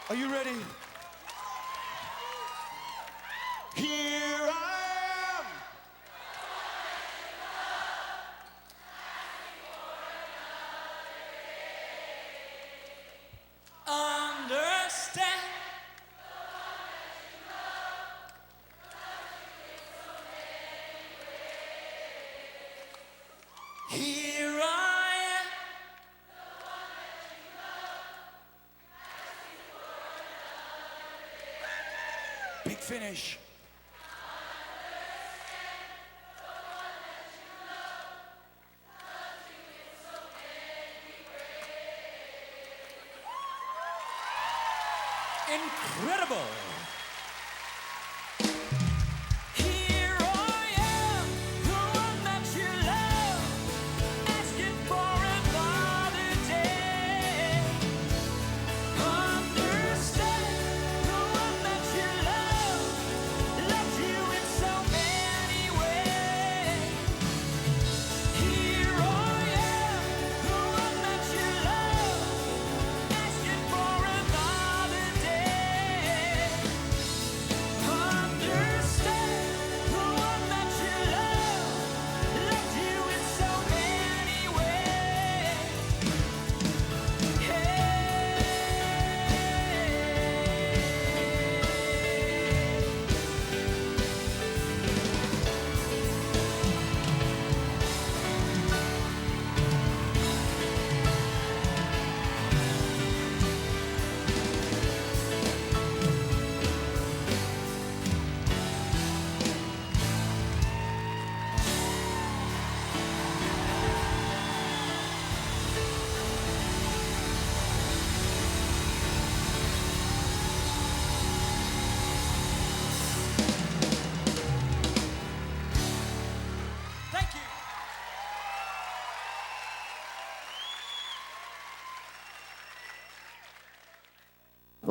Are you ready? Here I am. Understand. Here I am. Big finish. Incredible. Here I am, the one that you love, asking for another day.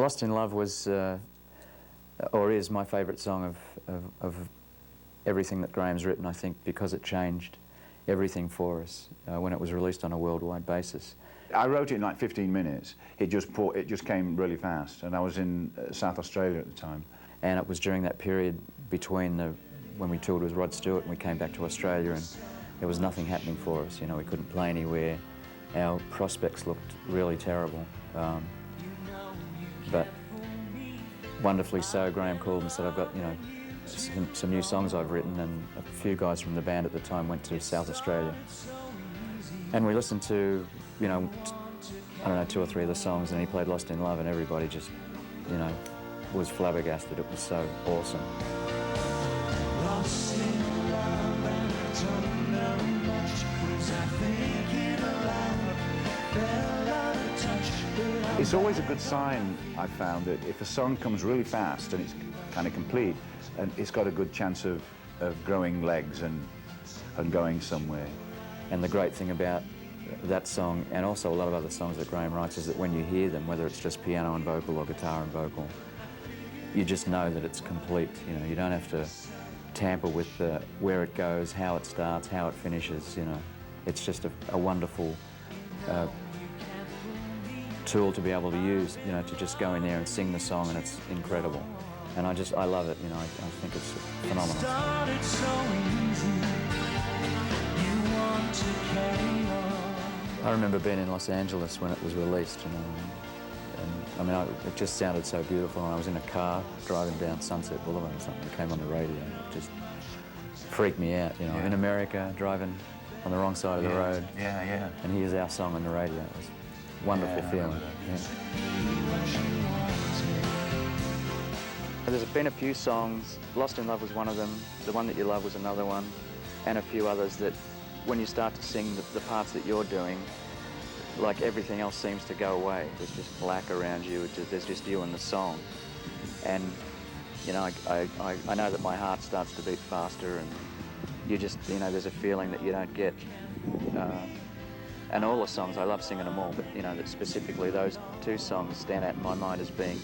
Lost in Love was, or is, my favourite song of everything that Graham's written, I think, because it changed everything for us when it was released on a worldwide basis. I wrote it in like 15 minutes. It just came really fast, and I was in South Australia at the time. And it was during that period between when we toured with Rod Stewart and we came back to Australia, and there was nothing happening for us. You know, we couldn't play anywhere. Our prospects looked really terrible. But wonderfully so, Graham called and said, I've got, you know, some new songs I've written, and a few guys from the band at the time went to South Australia. And we listened to, you know, I don't know, 2 or 3 of the songs, and he played Lost in Love, and everybody just, you know, was flabbergasted. It was so awesome. Lost in love and I don't know much. Was I thinking aloud? Fell out of touch. It's always a good sign, I've found, that if a song comes really fast and it's kind of complete, and it's got a good chance of growing legs and going somewhere. And the great thing about that song, and also a lot of other songs that Graham writes, is that when you hear them, whether it's just piano and vocal or guitar and vocal, you just know that it's complete. You know, you don't have to tamper with where it goes, how it starts, how it finishes. You know, it's just a wonderful tool to be able to use. You know, to just go in there and sing the song, and it's incredible. And I love it. You know, I think it's phenomenal. It started so easy. You want to carry on. I remember being in Los Angeles when it was released, you know, and I mean, it just sounded so beautiful. And I was in a car driving down Sunset Boulevard or something. It came on the radio. It just freaked me out, you know. Yeah. In America, driving on the wrong side of the road. Yeah, yeah. And here's our song on the radio. It was a wonderful feeling. Yeah. There's been a few songs. Lost in Love was one of them. The One That You Love was another one. And a few others that, when you start to sing the parts that you're doing, like everything else seems to go away. There's just black around you. There's just you and the song. And, you know, I know that my heart starts to beat faster, and you just, you know, there's a feeling that you don't get. And all the songs, I love singing them all, but, you know, that specifically those 2 songs stand out in my mind as being,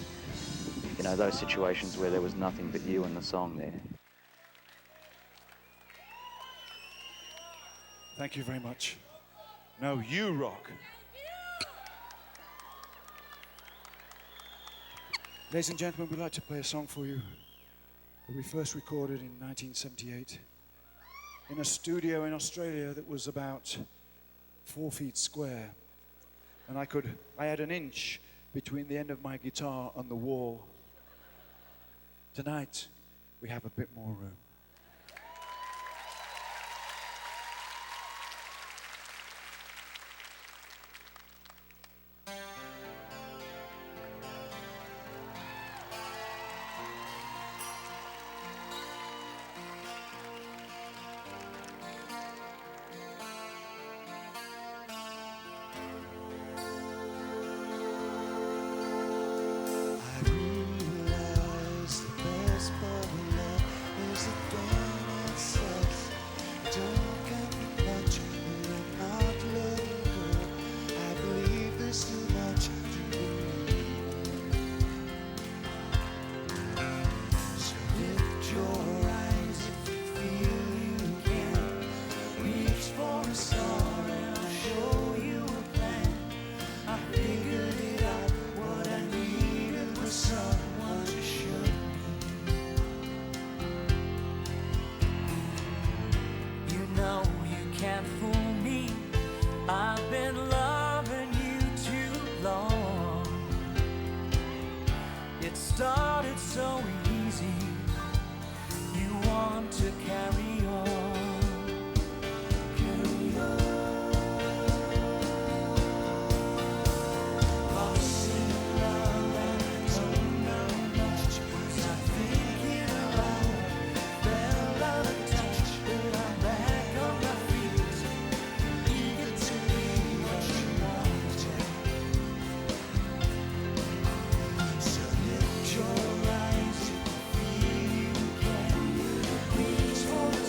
you know, those situations where there was nothing but you and the song there. Thank you very much. Now you rock. Ladies and gentlemen, we'd like to play a song for you that we first recorded in 1978 in a studio in Australia that was about 4 feet square. And I had an inch between the end of my guitar and the wall. Tonight, we have a bit more room. Started so easy. You want to carry on, carry on. Lost in love and I don't know much. Was I thinking aloud? Fell out of touch, but I'm back on my feet, eager to be what you want to. So lift your eyes, feel you can reach for the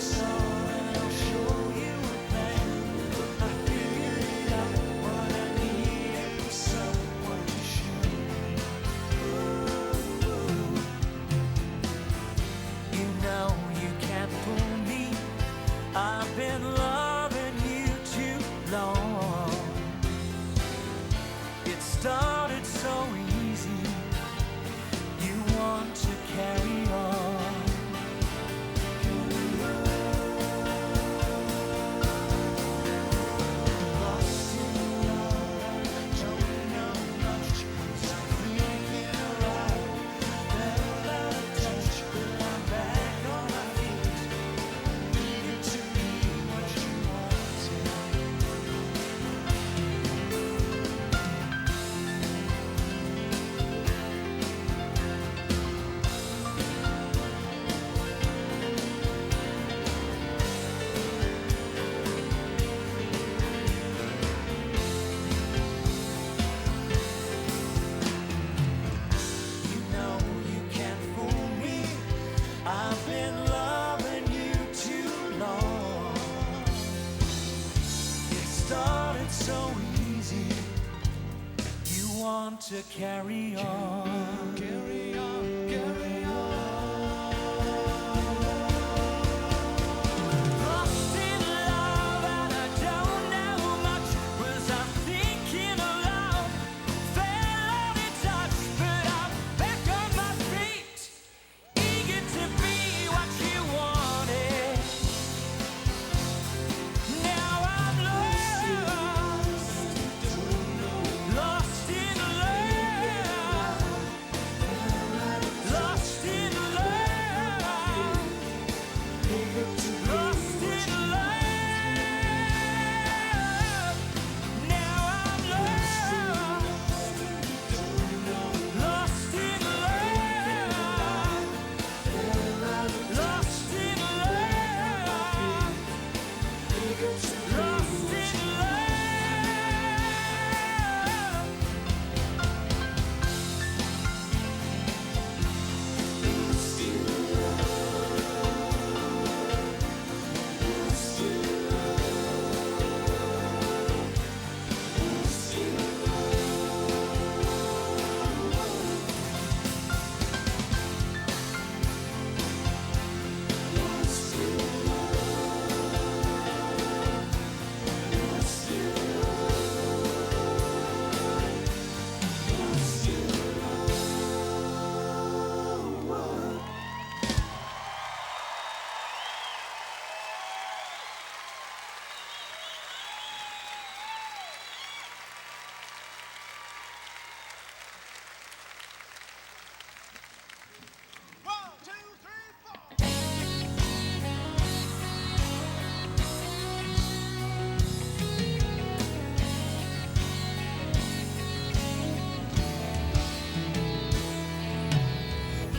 to carry on. Carry on, carry on. Lost in love and I don't know much. Was I thinking aloud? Fell on its touch, but I'm back on my feet. Eager to be what you wanted. Now I'm lost. Lost in love. Lost in love. Lost in love. Now I'm lost. Lost in love. Lost in love. Lost in love.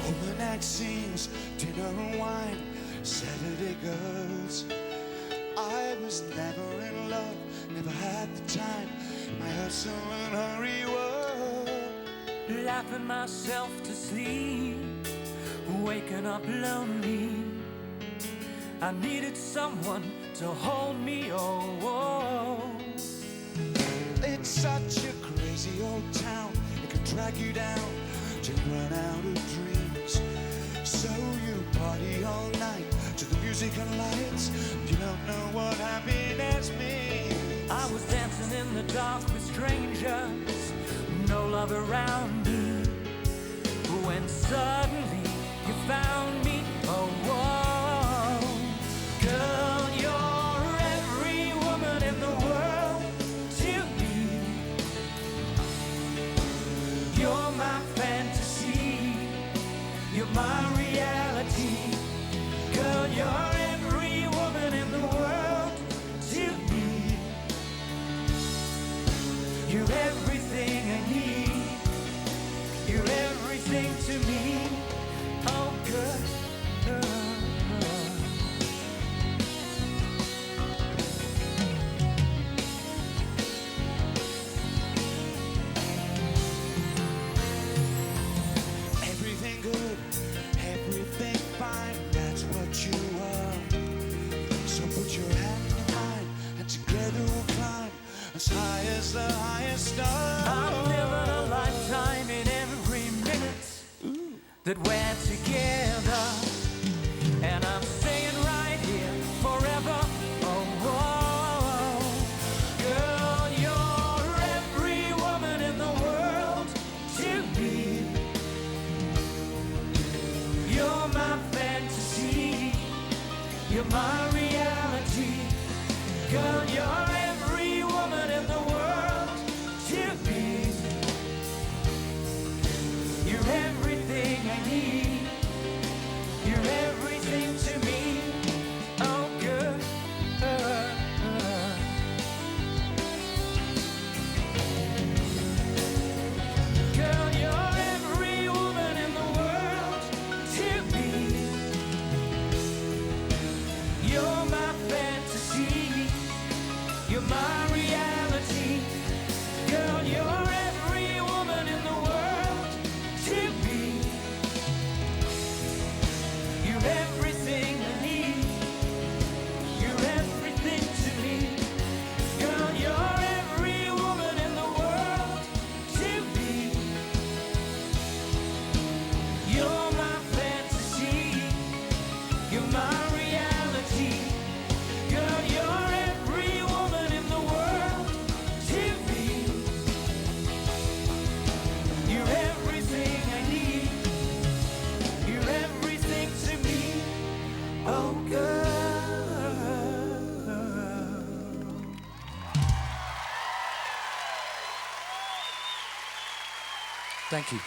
Overnight scenes, dinner and wine, Saturday girls. I was never in love, never had the time. My hustle and hurry world. Laughing myself to sleep, waking up lonely. I needed someone to hold me, oh. It's such a crazy old town, it can drag you down till you run out of dreams. So you party all night to the music and lights. You don't know what happiness means. I was dancing in the dark with strangers, no love around me. When suddenly you found me, oh, whoa. Girl, you're every woman in the world to me. You're my fantasy, you're my reality. Girl, you're every woman in the world to me. You're everything I need. You're everything to me. Oh, good. Everything good, everything fine, that's what you are. So put your hand in mine, and together we'll climb as high as the highest star. I'm living a lifetime in every minute that we're together, and I'm staying right here forever. Oh, whoa. Girl, you're every woman in the world to me. You're my fantasy, you're my reality. Girl, you're every woman in the world to me. You're everything I need. You're everything to me. Oh, good. Girl, you're every woman in the world to me. You're my fantasy. You're my reality. Girl, you're every woman in the world to me. Thank you.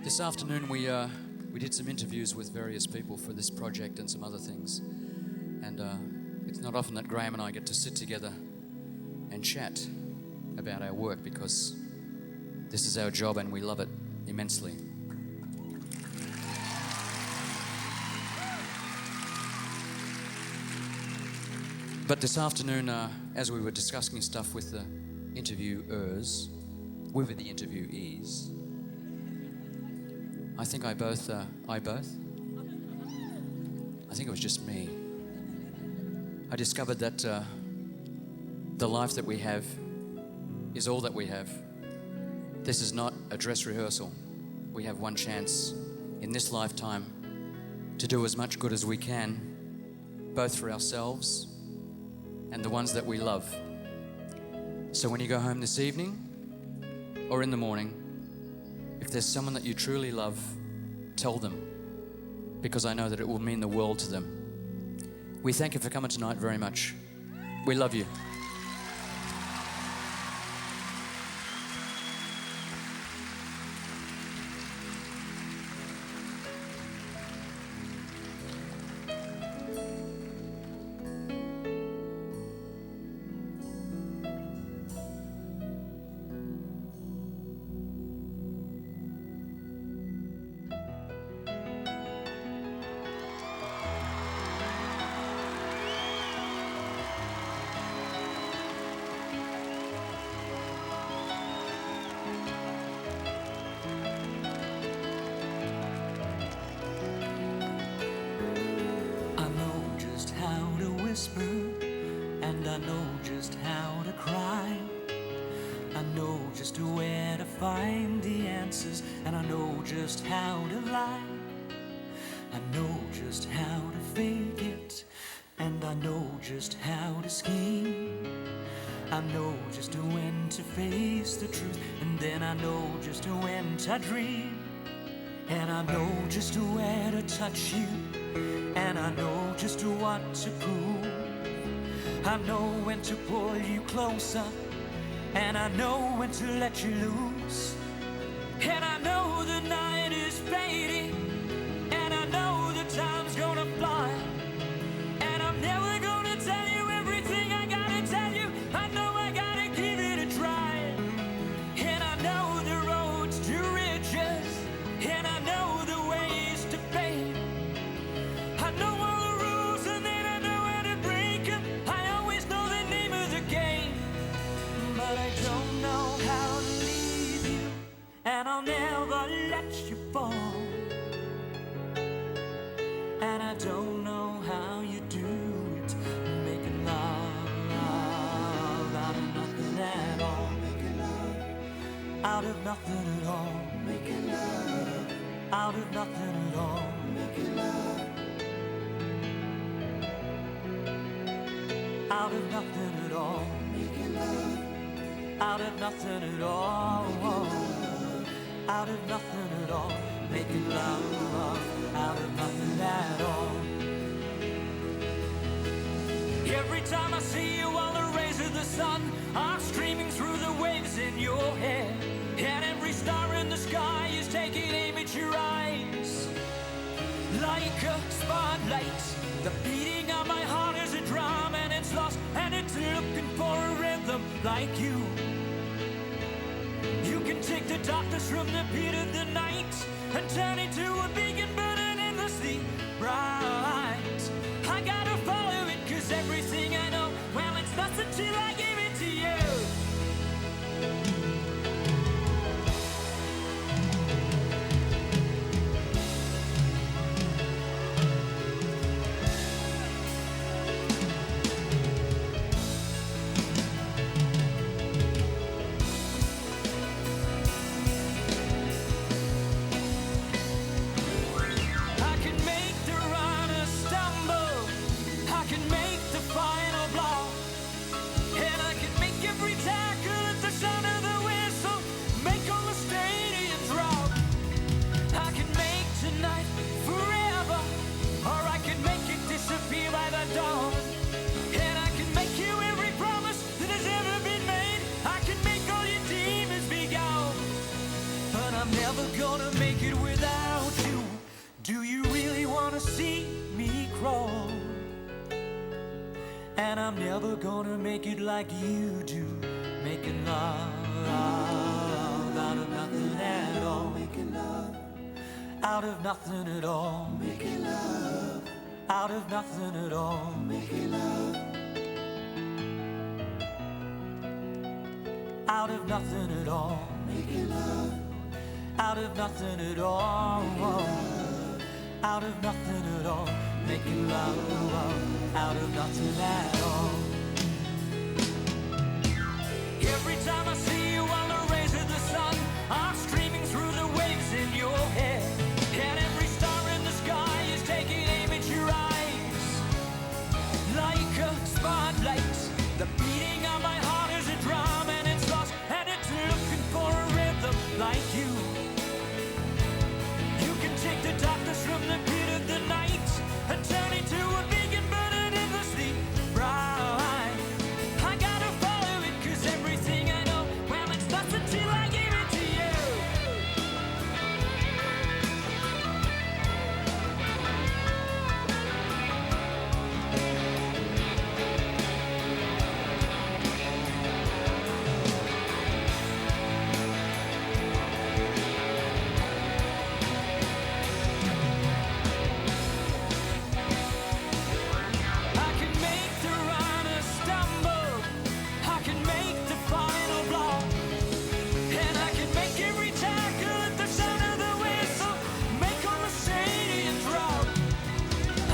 This afternoon we did some interviews with various people for this project and some other things, and it's not often that Graham and I get to sit together and chat about our work, because this is our job and we love it immensely. But this afternoon, as we were discussing stuff with the interviewers, with the interviewees, I think I think it was just me. I discovered that the life that we have is all that we have. This is not a dress rehearsal. We have one chance in this lifetime to do as much good as we can, both for ourselves and the ones that we love. So when you go home this evening or in the morning, if there's someone that you truly love, tell them, because I know that it will mean the world to them. We thank you for coming tonight very much. We love you. And I know just how to cry. I know just where to find the answers, and I know just how to lie. I know just how to fake it, and I know just how to scheme. I know just when to face the truth, and then I know just when to dream. And I know just where to touch you, and I know just what to prove. I know when to pull you closer, and I know when to let you loose. And I know the night is fading, and I know the time's gonna fly. And I'm never gonna tell you everything I gotta tell you. I know I gotta give it a try. And I know the roads to riches, and I know the ways to fame. I know all the rules, and then I know how to break them. I always know the name of the game, but I don't know how to leave you, and I'll never let you fall. And I don't know how you do it, making love out of nothing at all. Out of nothing at all. Making love out of nothing at all. Making love out of nothing at all. Making love out of nothing at all. Out of nothing at all. Making love out of nothing at all. Every time I see you, all the rays of the sun are streaming through the waves in your hair. And every star in the sky is taking aim at your eyes. Like a spotlight, the beating of my heart is a drum, and it's lost, and it's looking for a rhythm like you. You can take the darkness from the beat of the night and turn it to a beacon burning endlessly bright. I gotta follow it, 'cause everything I know, well, it's nothing till I give it to you. I'm never gonna make it without you. Do you really wanna see me crawl? And I'm never gonna make it like you do, making love out of nothing at all. Making love out of nothing at all. Making love out of nothing at all. Making love out of nothing at all. Making love out of nothing at all. Out of nothing at all. Making love out of nothing at all. Every time I see you on the rays of the sun, I'm streaming through the waves in your head. And every star in the sky is taking aim at your eyes. Like a spotlight, the beating of my heart is a drum, and it's lost, and it's looking for a rhythm like you. You can take the darkness from the pit of the night and turn it to a big and burning endlessly bright. I gotta follow it, 'cause everything I know, well, it's lost until I give it to you. I can make the runner stumble, I can make the final block, and I can make every tackle at the sound of the whistle, make all the stadiums rock.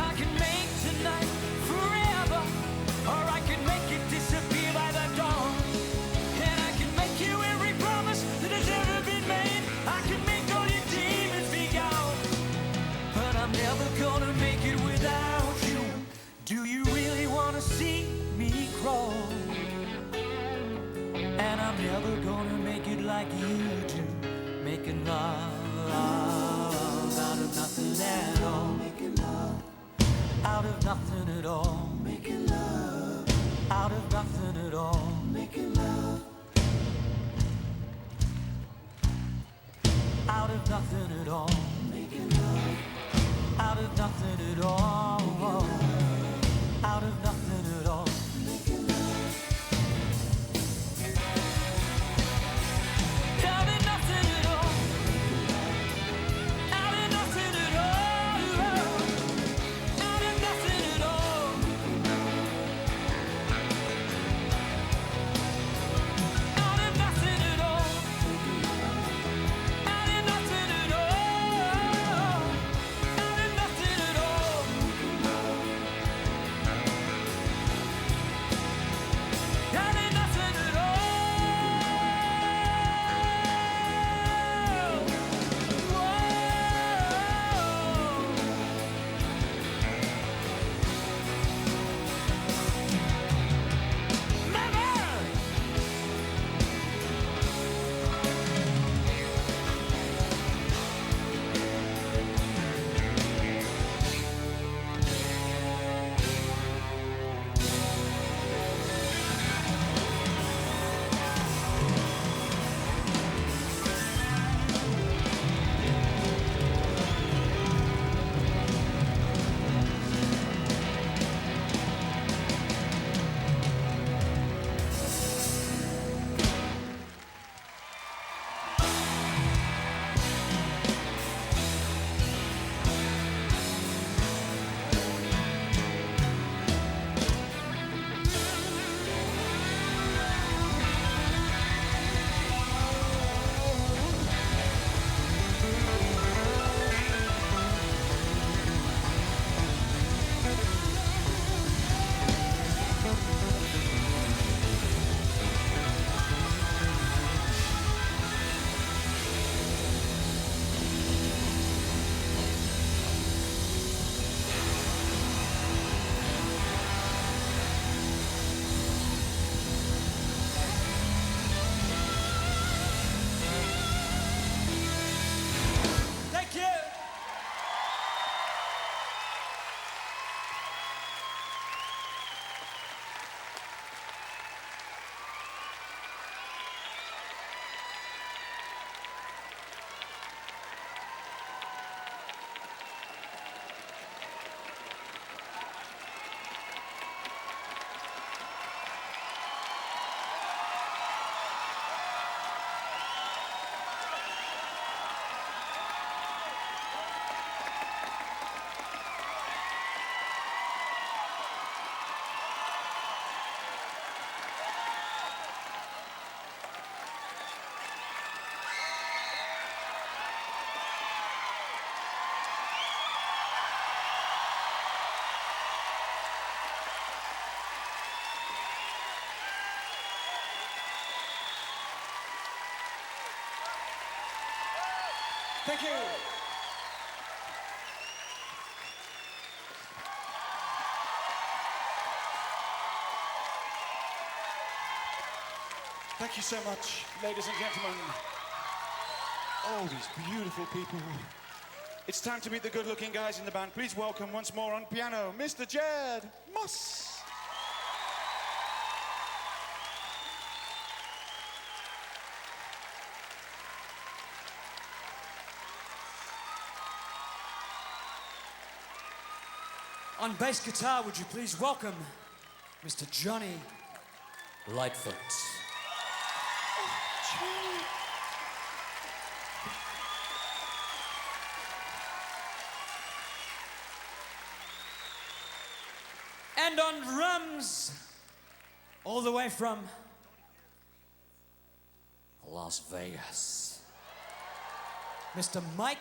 I can make tonight forever, or I can make it disappear by the dawn. And I can make you every promise that has ever been made. I can make all your demons be gone. But I'm never gonna make it without you. Do you really wanna see me crawl? And I'm never gonna make it like you do, making love out of nothing at all. Making love out of nothing at all. Making love out of nothing at all. Making love out of nothing at all. Making love out of nothing at all. Out of nothing at all. Making love out of nothing at all. Out of nothing at all. Out of nothing at all. Out of nothing at all. Out of nothing at all. Out of nothing at all. Thank you. Thank you so much, ladies and gentlemen. All these beautiful people. It's time to meet the good-looking guys in the band. Please welcome once more on piano, Mr. Jed Moss. On bass guitar, would you please welcome Mr. Johnny Lightfoot. And on drums, all the way from Las Vegas, Mr. Mike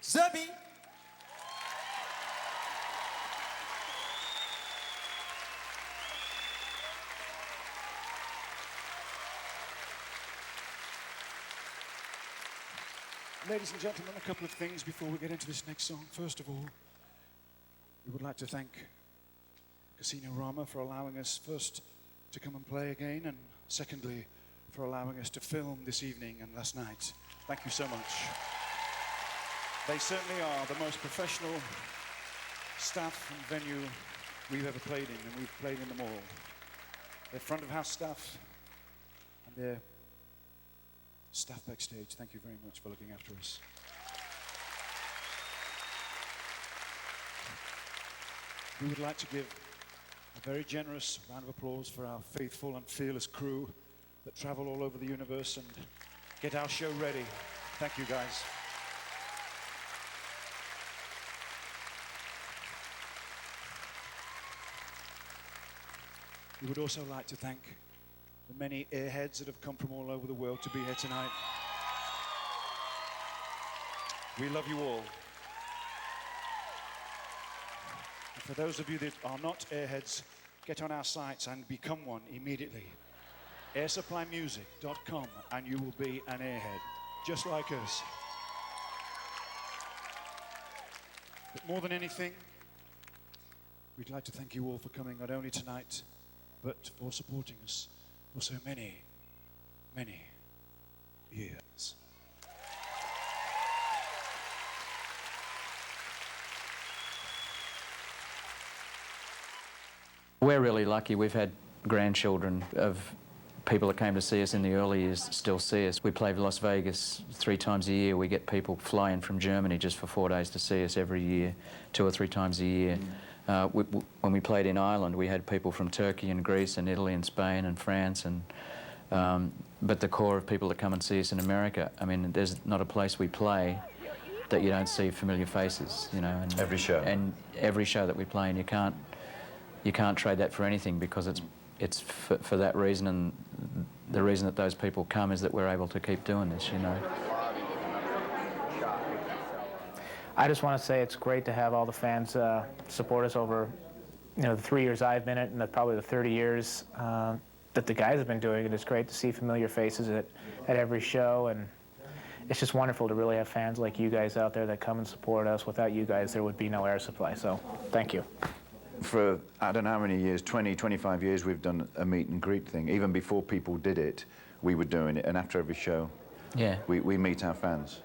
Zerby. Ladies and gentlemen, a couple of things before we get into this next song. First of all, we would like to thank Casino Rama for allowing us first to come and play again, and secondly, for allowing us to film this evening and last night. Thank you so much. They certainly are the most professional staff and venue we've ever played in, and we've played in them all. They're front of house staff, and they're staff backstage. Thank you very much for looking after us. We would like to give a very generous round of applause for our faithful and fearless crew that travel all over the universe and get our show ready. Thank you, guys. We would also like to thank the many airheads that have come from all over the world to be here tonight. We love you all. And for those of you that are not airheads, get on our sites and become one immediately. airsupplymusic.com, and you will be an airhead, just like us. But more than anything, we'd like to thank you all for coming, not only tonight, but for supporting us for so many, many years. We're really lucky. We've had grandchildren of people that came to see us in the early years that still see us. We play Las Vegas 3 times a year. We get people fly in from Germany just for 4 days to see us every year, 2 or 3 times a year. When we played in Ireland, we had people from Turkey and Greece and Italy and Spain and France, and but the core of people that come and see us in America, I mean, there's not a place we play that you don't see familiar faces, you know. And every show. And every show that we play, and you can't trade that for anything, because it's for that reason, and the reason that those people come is that we're able to keep doing this, you know. I just want to say it's great to have all the fans support us over, you know, the 3 years I've been in it, and probably the 30 years that the guys have been doing it. It's great to see familiar faces at every show, and it's just wonderful to really have fans like you guys out there that come and support us. Without you guys, there would be no Air Supply, so thank you. For, I don't know how many years, 20, 25 years, we've done a meet and greet thing. Even before people did it, we were doing it, and after every show, yeah, we meet our fans.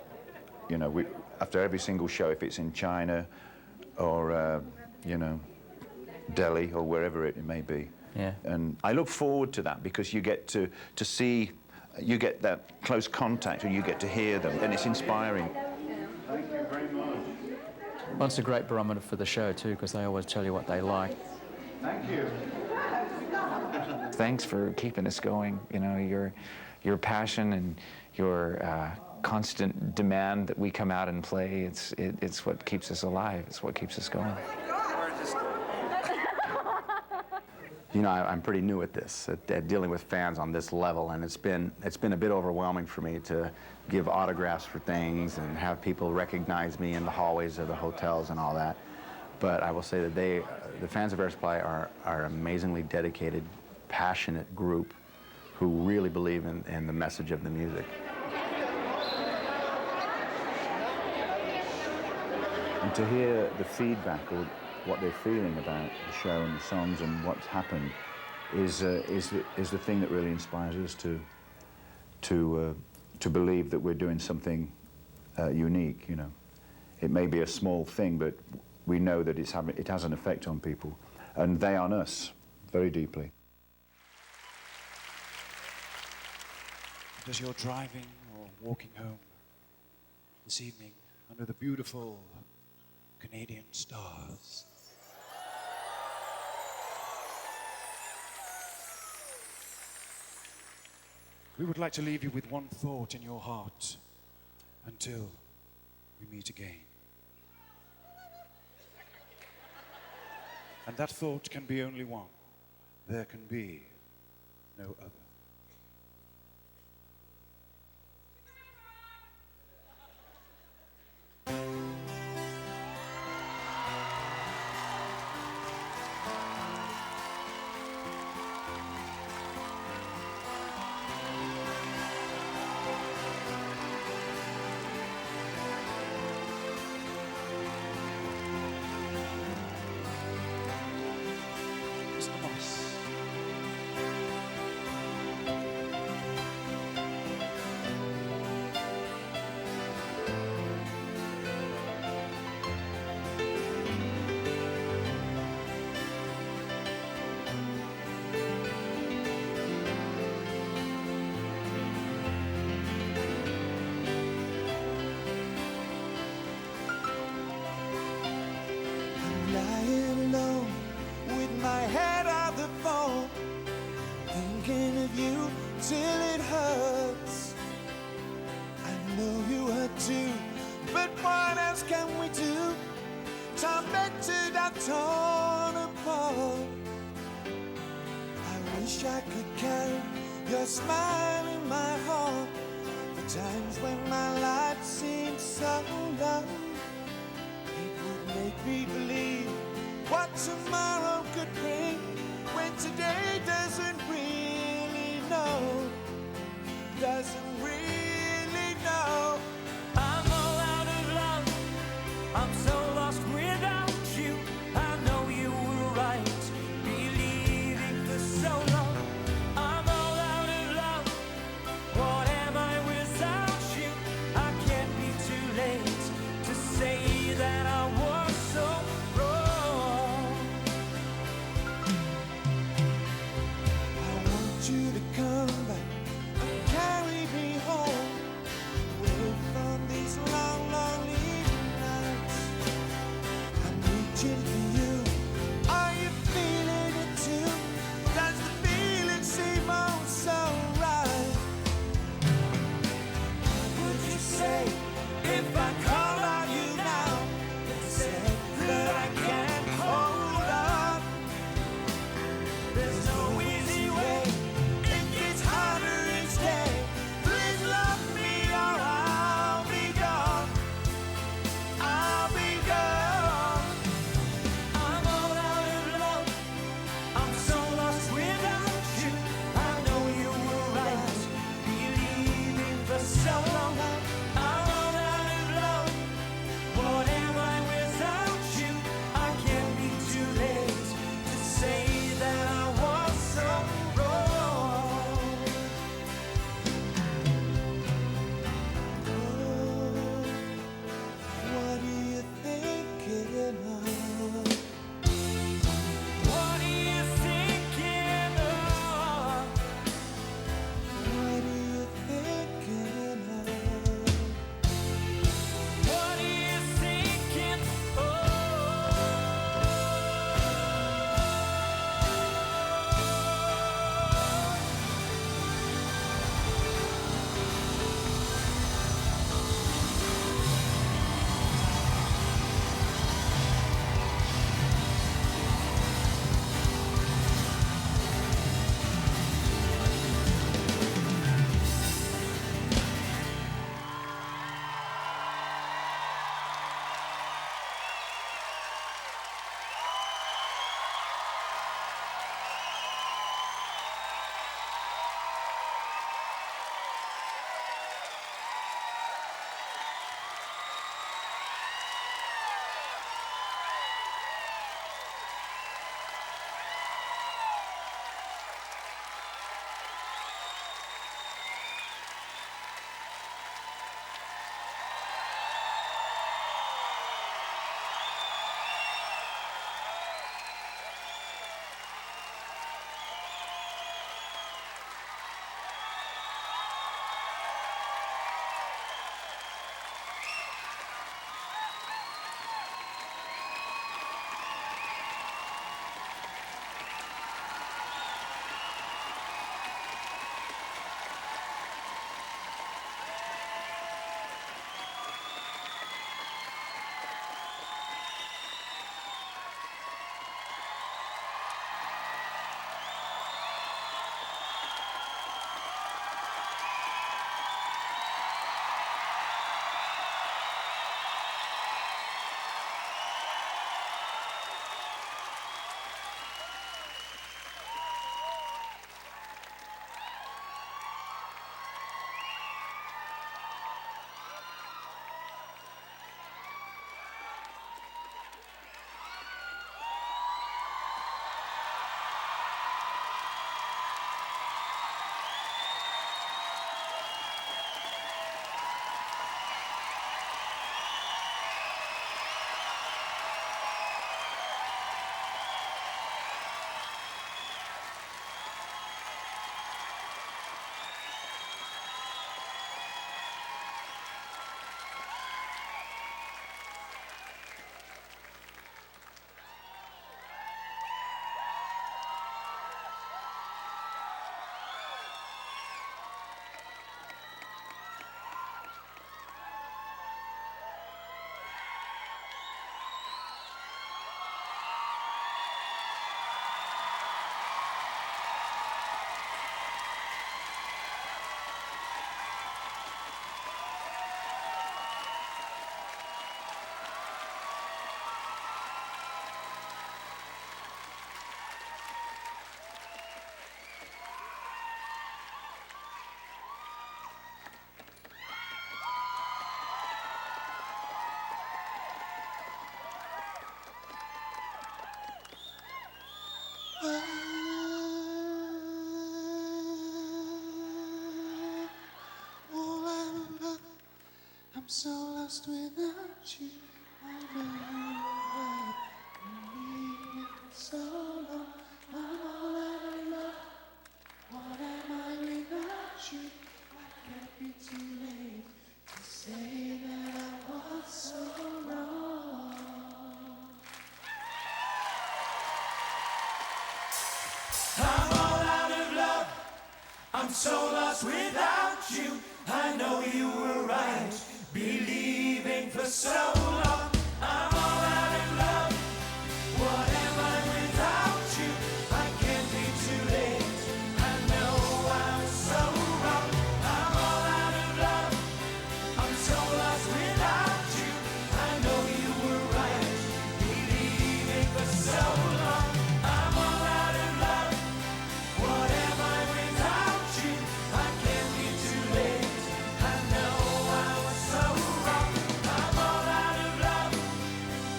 You know, after every single show, if it's in China or, you know, Delhi or wherever it may be. Yeah. And I look forward to that, because you get to see, you get that close contact, and you get to hear them, and it's inspiring. Thank you very much. Well, it's a great barometer for the show too, because they always tell you what they like. Thank you. Thanks for keeping us going. You know, your passion and your constant demand that we come out and play, it's what keeps us alive. It's what keeps us going. You know, I'm pretty new at this, at dealing with fans on this level, and it's been a bit overwhelming for me to give autographs for things and have people recognize me in the hallways of the hotels and all that. But I will say that the fans of Air Supply are an amazingly dedicated, passionate group who really believe in the message of the music. And to hear the feedback or what they're feeling about the show and the songs and what's happened is the thing that really inspires us to believe that we're doing something unique, you know. It may be a small thing, but we know that it has an effect on people, and they on us very deeply. As you're driving or walking home this evening under the beautiful Canadian stars, we would like to leave you with one thought in your heart until we meet again. And that thought can be only one. There can be no other. Lying alone with my head on the phone, thinking of you till it hurts. I know you hurt too, but what else can we do? Tormented and torn apart. I wish I could carry your smile in my heart. For times when my life seems so long, make me believe what tomorrow could bring, when today doesn't really know, doesn't really know. I'm all out of love, I'm so lost without you. I know you were right, believing for so long. I'm all out of love, what am I without you? I can't be too late to say that I was so wrong. I want you to come back and carry me I'm so lost without you. I know you have been for so long. I'm all out of love. What am I without you? I can't be too late to say that I was so wrong. I'm all out of love. I'm so lost without you. I know you were right, believing for so long. I'm all out of love. What am I without you? I can't be too late. I know I was so wrong. I'm all out of love. I'm so lost without you. I know you were right, believing for so long. I'm all out of love. What am I without you? I can't be too late. I know I was so wrong. I'm all out of love.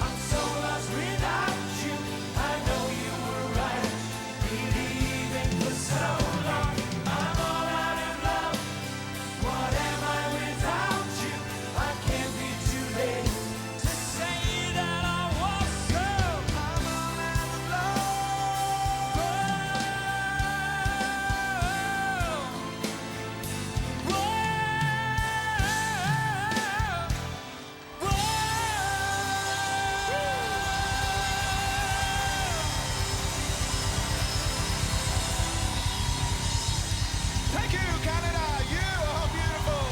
I'm so lost without you. I know you were right, believing for so long. I'm all out of love. What am I without you? I can't be too late to say that I was so. I'm all out of love. Thank you, Canada. You are beautiful.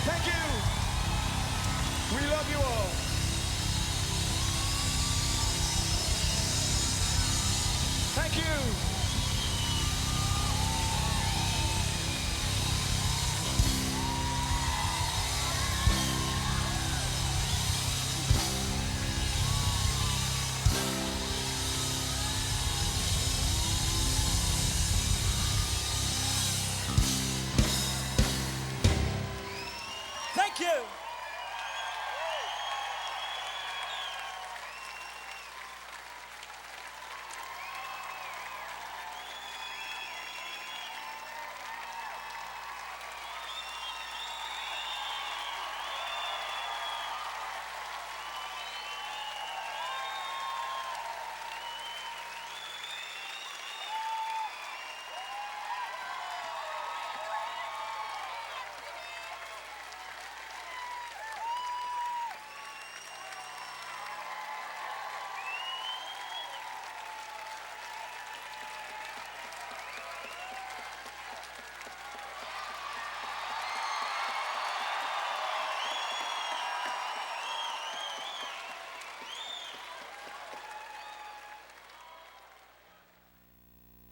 Thank you. We love you all. Thank you. Thank you.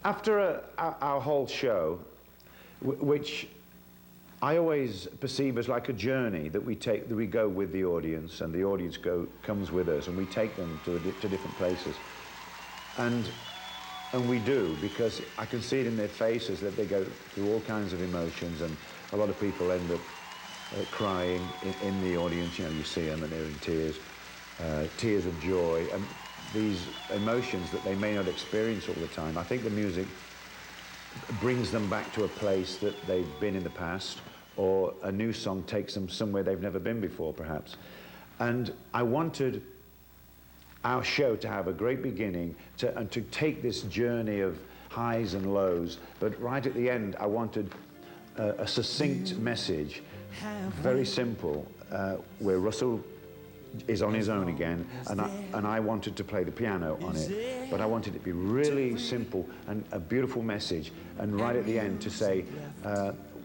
After our whole show, which I always perceive as like a journey that we take, that we go with the audience, and the audience comes with us, and we take them to different places, and we do, because I can see it in their faces that they go through all kinds of emotions, and a lot of people end up crying in the audience. You know, you see them and they're in tears, tears of joy, and these emotions that they may not experience all the time. I think the music brings them back to a place that they've been in the past, or a new song takes them somewhere they've never been before, perhaps. And I wanted our show to have a great beginning, and to take this journey of highs and lows, but right at the end I wanted a succinct message, very simple, where Russell is on his own again, and I wanted to play the piano on it, but I wanted it to be really simple and a beautiful message, and right at the end to say,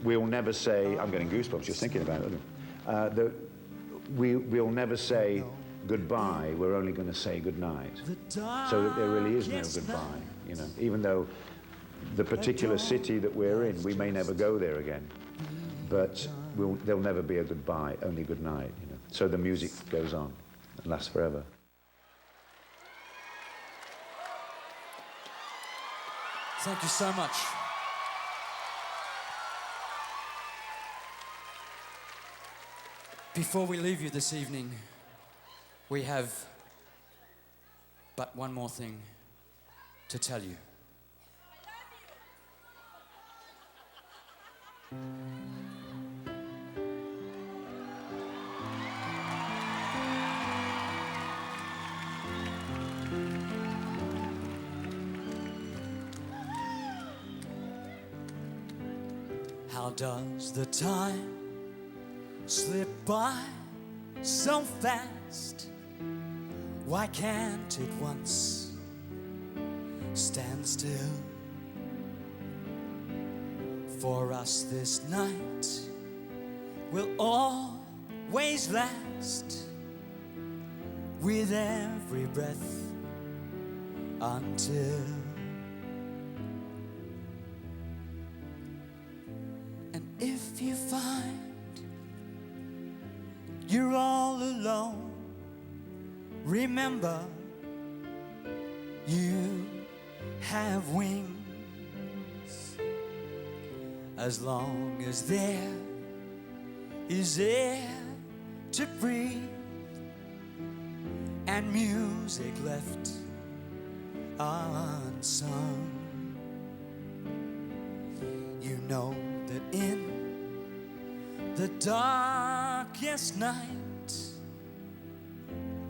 we'll never say, I'm getting goosebumps just thinking about it, we'll never say goodbye, we're only going to say goodnight, so that there really is no goodbye, you know, even though the particular city that we're in, we may never go there again, but there'll never be a goodbye, only goodnight, you know. So the music goes on and lasts forever. Thank you so much. Before we leave you this evening, we have but one more thing to tell you. How does the time slip by so fast? Why can't it once stand still? For us this night will always last, with every breath until. And if you find you're all alone, remember you have wings. As long as there is air to breathe and music left unsung, you know that in the darkest night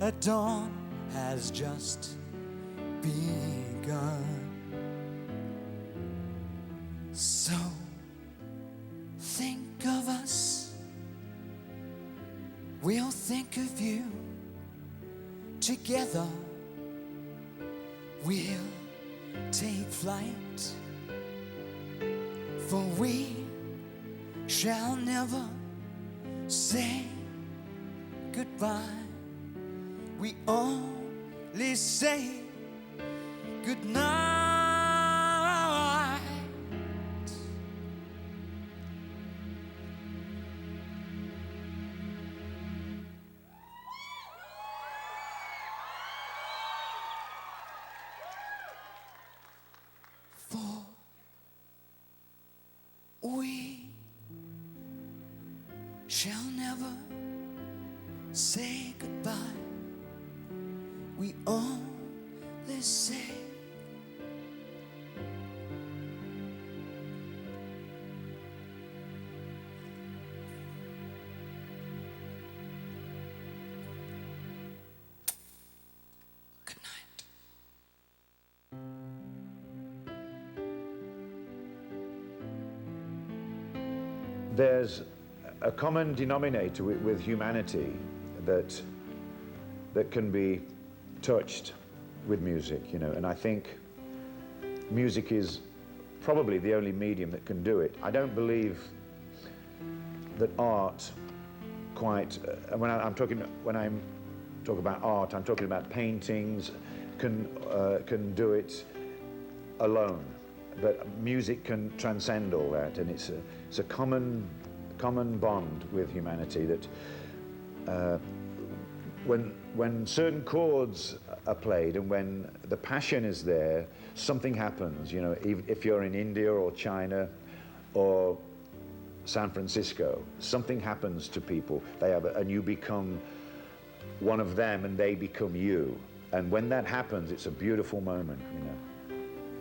a dawn has just begun. So think of us, we'll think of you. Together we'll take flight, for we shall never say goodbye. We only say good night. For we shall never say goodbye. We only say good night. There's a common denominator with humanity that can be touched with music, you know, and I think music is probably the only medium that can do it. I don't believe that art quite, when I'm talking about art, I'm talking about paintings, can do it alone, but music can transcend all that, and it's a common bond with humanity that when certain chords are played and when the passion is there, something happens, you know, if you're in India or China or San Francisco, something happens to people. And you become one of them and they become you. And when that happens, it's a beautiful moment, you know.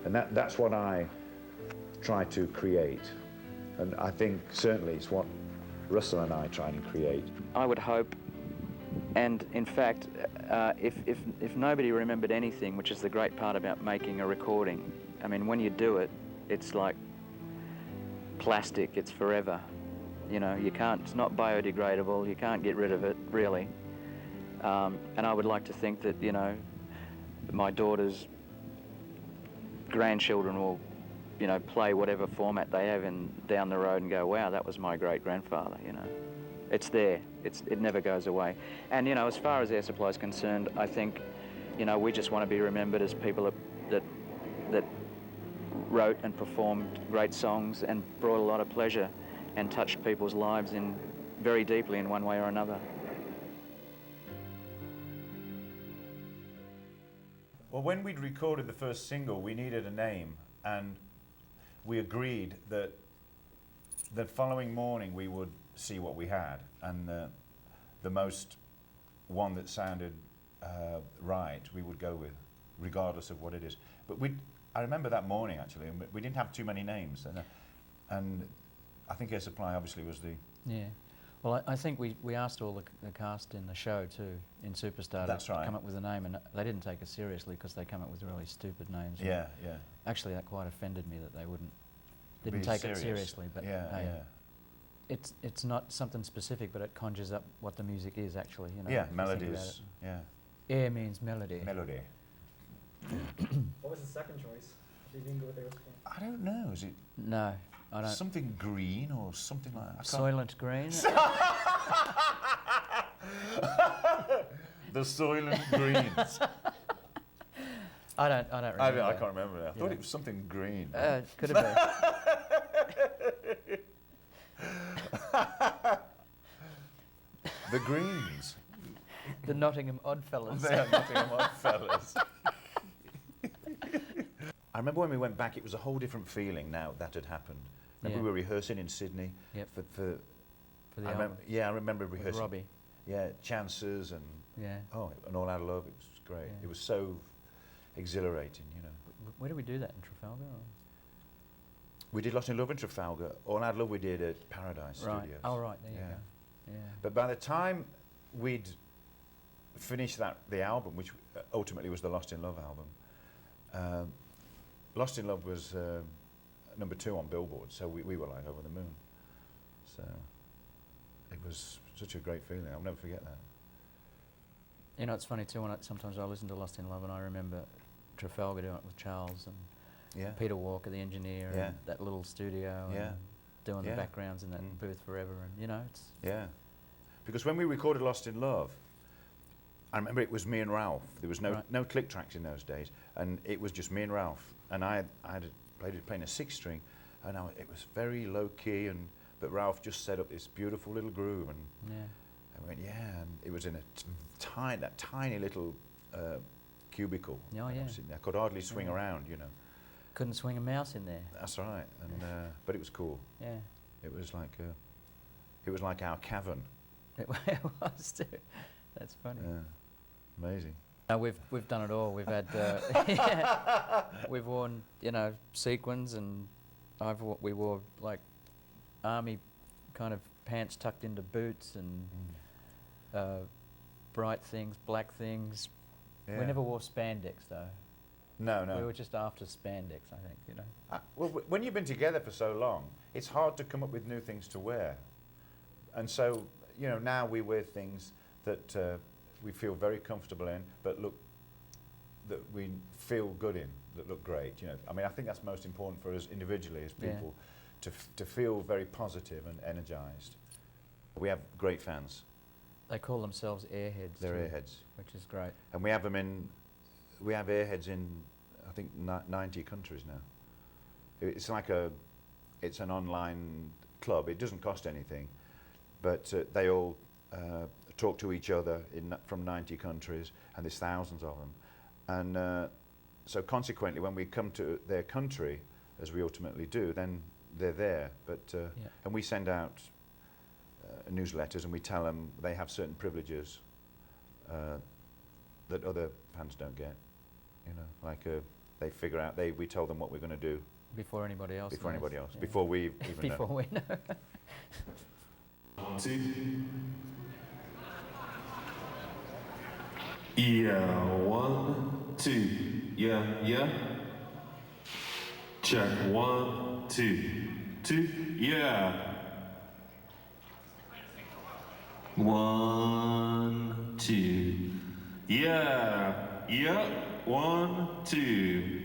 And that's what I try to create. And I think certainly it's what Russell and I try and create. I would hope, and in fact, if nobody remembered anything, which is the great part about making a recording, I mean, when you do it, it's like plastic, it's forever. You know, it's not biodegradable, you can't get rid of it, really. And I would like to think that, you know, my daughter's grandchildren will, you know, play whatever format they have down the road and go, wow, that was my great-grandfather, you know. It's there, it never goes away. And, you know, as far as Air Supply is concerned, I think, you know, we just want to be remembered as people that wrote and performed great songs and brought a lot of pleasure and touched people's lives very deeply in one way or another. Well, when we'd recorded the first single, we needed a name, and we agreed that the following morning we would see what we had, and the most one that sounded right we would go with, regardless of what it is. But I remember that morning actually, and we didn't have too many names, and I think Air Supply obviously was the... Yeah. Well, I think we asked all the cast in the show too, in Superstar, to come up with a name, and they didn't take us seriously because they come up with really stupid names. Yeah, yeah. Actually, that quite offended me that they wouldn't didn't be take serious. it seriously, but Yeah, hey, yeah. it's not something specific, but it conjures up what the music is actually. You know, Yeah, if you think about melodies. it. Yeah. Air means melody. Melody. What was the second choice? You didn't go with Aerosmith. I don't know. Is it No, I don't. something green or something like that? Soylent Green. The Soylent Greens. I don't remember. I can't remember. I thought it was something green. Could have been. The Greens. The Nottingham Oddfellas. They are Nottingham Oddfellas. I remember when we went back, it was a whole different feeling now that had happened. Remember we were rehearsing in Sydney for the I album. yeah, I remember With rehearsing. Robbie. Yeah, Chances and and All Out of Love. It was great. Yeah. It was so exhilarating, you know. Where did we do that, in Trafalgar? Or? We did Lost in Love in Trafalgar. All Out of Love we did at Paradise Right. Studios. Oh, right, there you go. Yeah. But by the time we'd finished the album, which ultimately was the Lost in Love album, Lost in Love was #2 on Billboard, so we were like over the moon. So it was such a great feeling. I'll never forget that. You know, it's funny too, sometimes I listen to Lost in Love and I remember Trafalgar doing it with Charles and Peter Walker, the engineer, and that little studio, and doing the backgrounds in that booth forever, and you know, it's... Yeah, because when we recorded Lost in Love, I remember it was me and Ralph. There was no click tracks in those days, and it was just me and Ralph. And I had playing a 6-string, and it was very low key, but Ralph just set up this beautiful little groove, and I went, and it was in that tiny little cubicle. Oh, yeah. I could hardly swing around, you know. Couldn't swing a mouse in there. That's right, and but it was cool. Yeah. It was like our cavern. It was too. That's funny. Yeah, amazing. We've done it all. We've had we've worn, you know, sequins, and we wore like army kind of pants tucked into boots, and bright things, black things. Yeah. We never wore spandex though. No. We were just after spandex, I think, you know. Well, when you've been together for so long, it's hard to come up with new things to wear. And so, you know, now we wear things that we feel very comfortable in, but that we feel good in, that look great. You know, I mean, I think that's most important for us individually as people, to feel very positive and energized. We have great fans. They call themselves airheads. They're too, airheads. which is great. And we have them we have airheads in, I think, 90 countries now. It's like it's an online club. It doesn't cost anything, but they all talk to each other from 90 countries, and there's thousands of them. And so consequently, when we come to their country, as we ultimately do, then they're there. But and we send out newsletters, and we tell them they have certain privileges that other fans don't get. You know, like they figure out, we tell them what we're going to do before anybody else. Before anybody else. Before we even before know. we know. 1, 2. Yeah, 1, 2. Yeah. Check 1, 2. 2. Yeah. 1, 2. Yeah. 1, 2.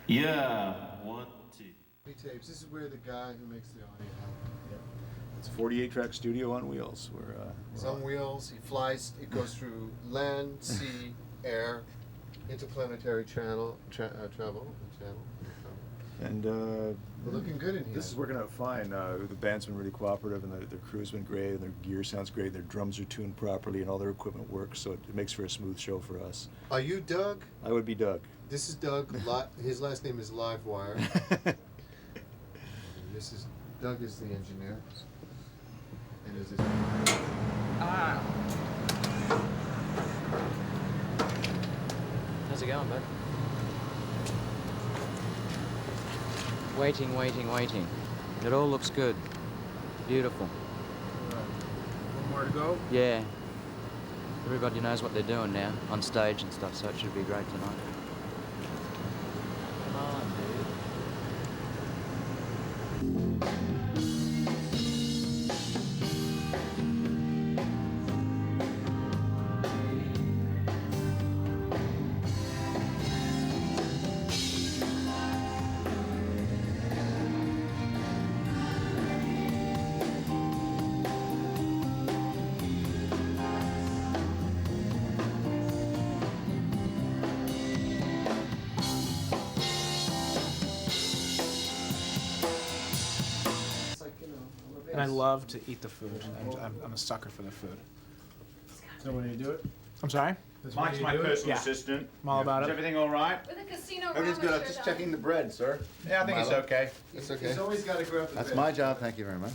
Yeah. 1, 2. Tapes. This is where the guy who makes the audio happen. It's a 48-track studio on wheels. It's on wheels. He flies. It goes through land, sea, air, interplanetary travel. And we're looking good in here. This is working out fine. The band's been really cooperative, and their crew's been great, and their gear sounds great. Their drums are tuned properly, and all their equipment works, so it makes for a smooth show for us. Are you Doug? I would be Doug. This is Doug. His last name is Livewire. Doug is the engineer. And is this? How's it going, bud? Waiting. It all looks good. Beautiful. One more to go? Yeah. Everybody knows what they're doing now, on stage and stuff, so it should be great tonight. Come on, dude. And I love to eat the food. I'm a sucker for the food. So when you do it? I'm sorry? Mike's my personal assistant. I'm all about Is it. everything all right? With a Casino Rama Everything's good. I'm shirt just on. checking the bread, sir. Yeah, I think it's okay. It's okay. He's always got to grab the That's bed. my job. Thank you very much.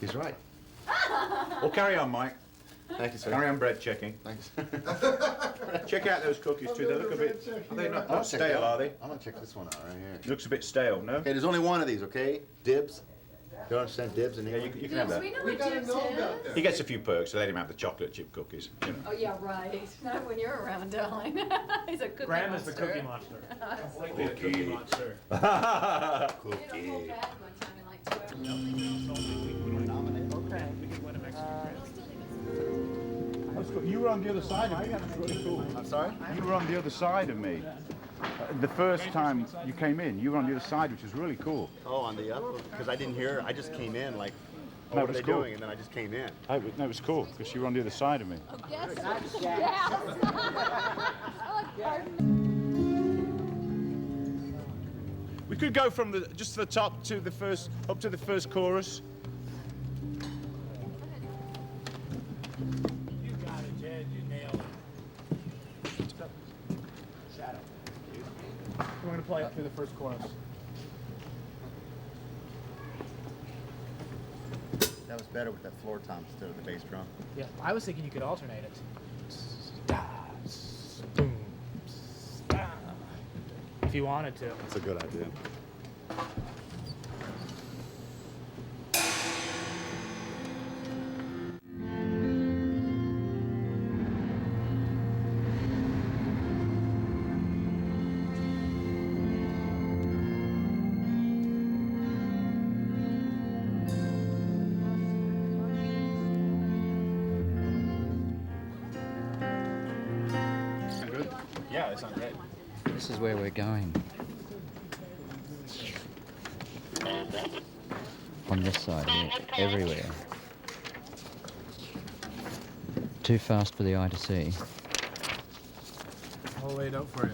He's right. Well, carry on, Mike. Thank you, sir. Carry on bread checking. Thanks. Check out those cookies too. They look a bit. Are they not stale, are they? I'm gonna check this one out right here. Looks a bit stale, no? Okay, there's only one of these, okay? Dibs. You understand dibs in here? Yeah, you can have that. We know what Dibs is. He gets a few perks, so let him have the chocolate chip cookies. You know. Oh yeah, right. Not when you're around, darling. He's a cookie Graham monster. is the cookie monster. Completely a cookie monster. We had a whole bag one time in like 2 hours. Okay. We could win a Mexican. That's good. You were on the other side of me. That's really cool. I'm sorry? You were on the other side of me. The first time you came in, you were on the other side, which was really cool. Oh, on the up? Because I didn't hear. I just came in like, oh, No, what it are was they cool. doing? And then I just came in. No, it was cool, because you were on the other side of me. Yes. Yes. We could go from just the top to the first, up to the first chorus. You got it, Jed. You nailed it. Shadow. We're going to play up through the first chorus. That was better with that floor tom instead of the bass drum. Yeah, I was thinking you could alternate it. If you wanted to. That's a good idea. Yeah, it's not great. This is where we're going. On this side, everywhere. Too fast for the eye to see. I'll lay it out for you.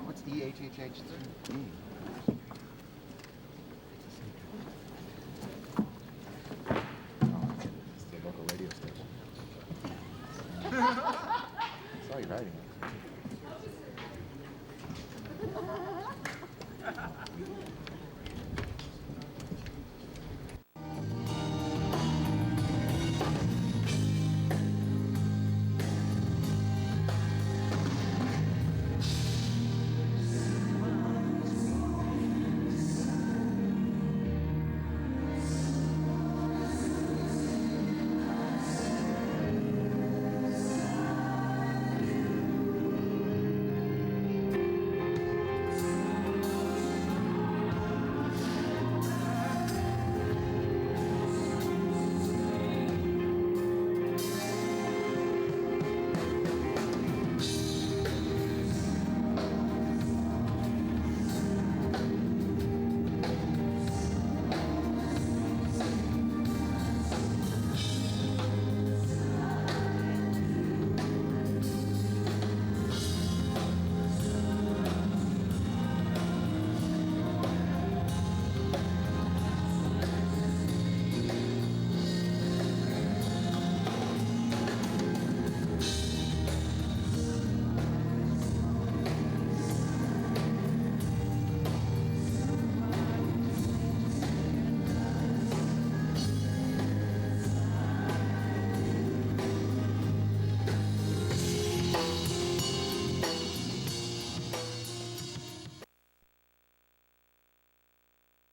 What's EHHH?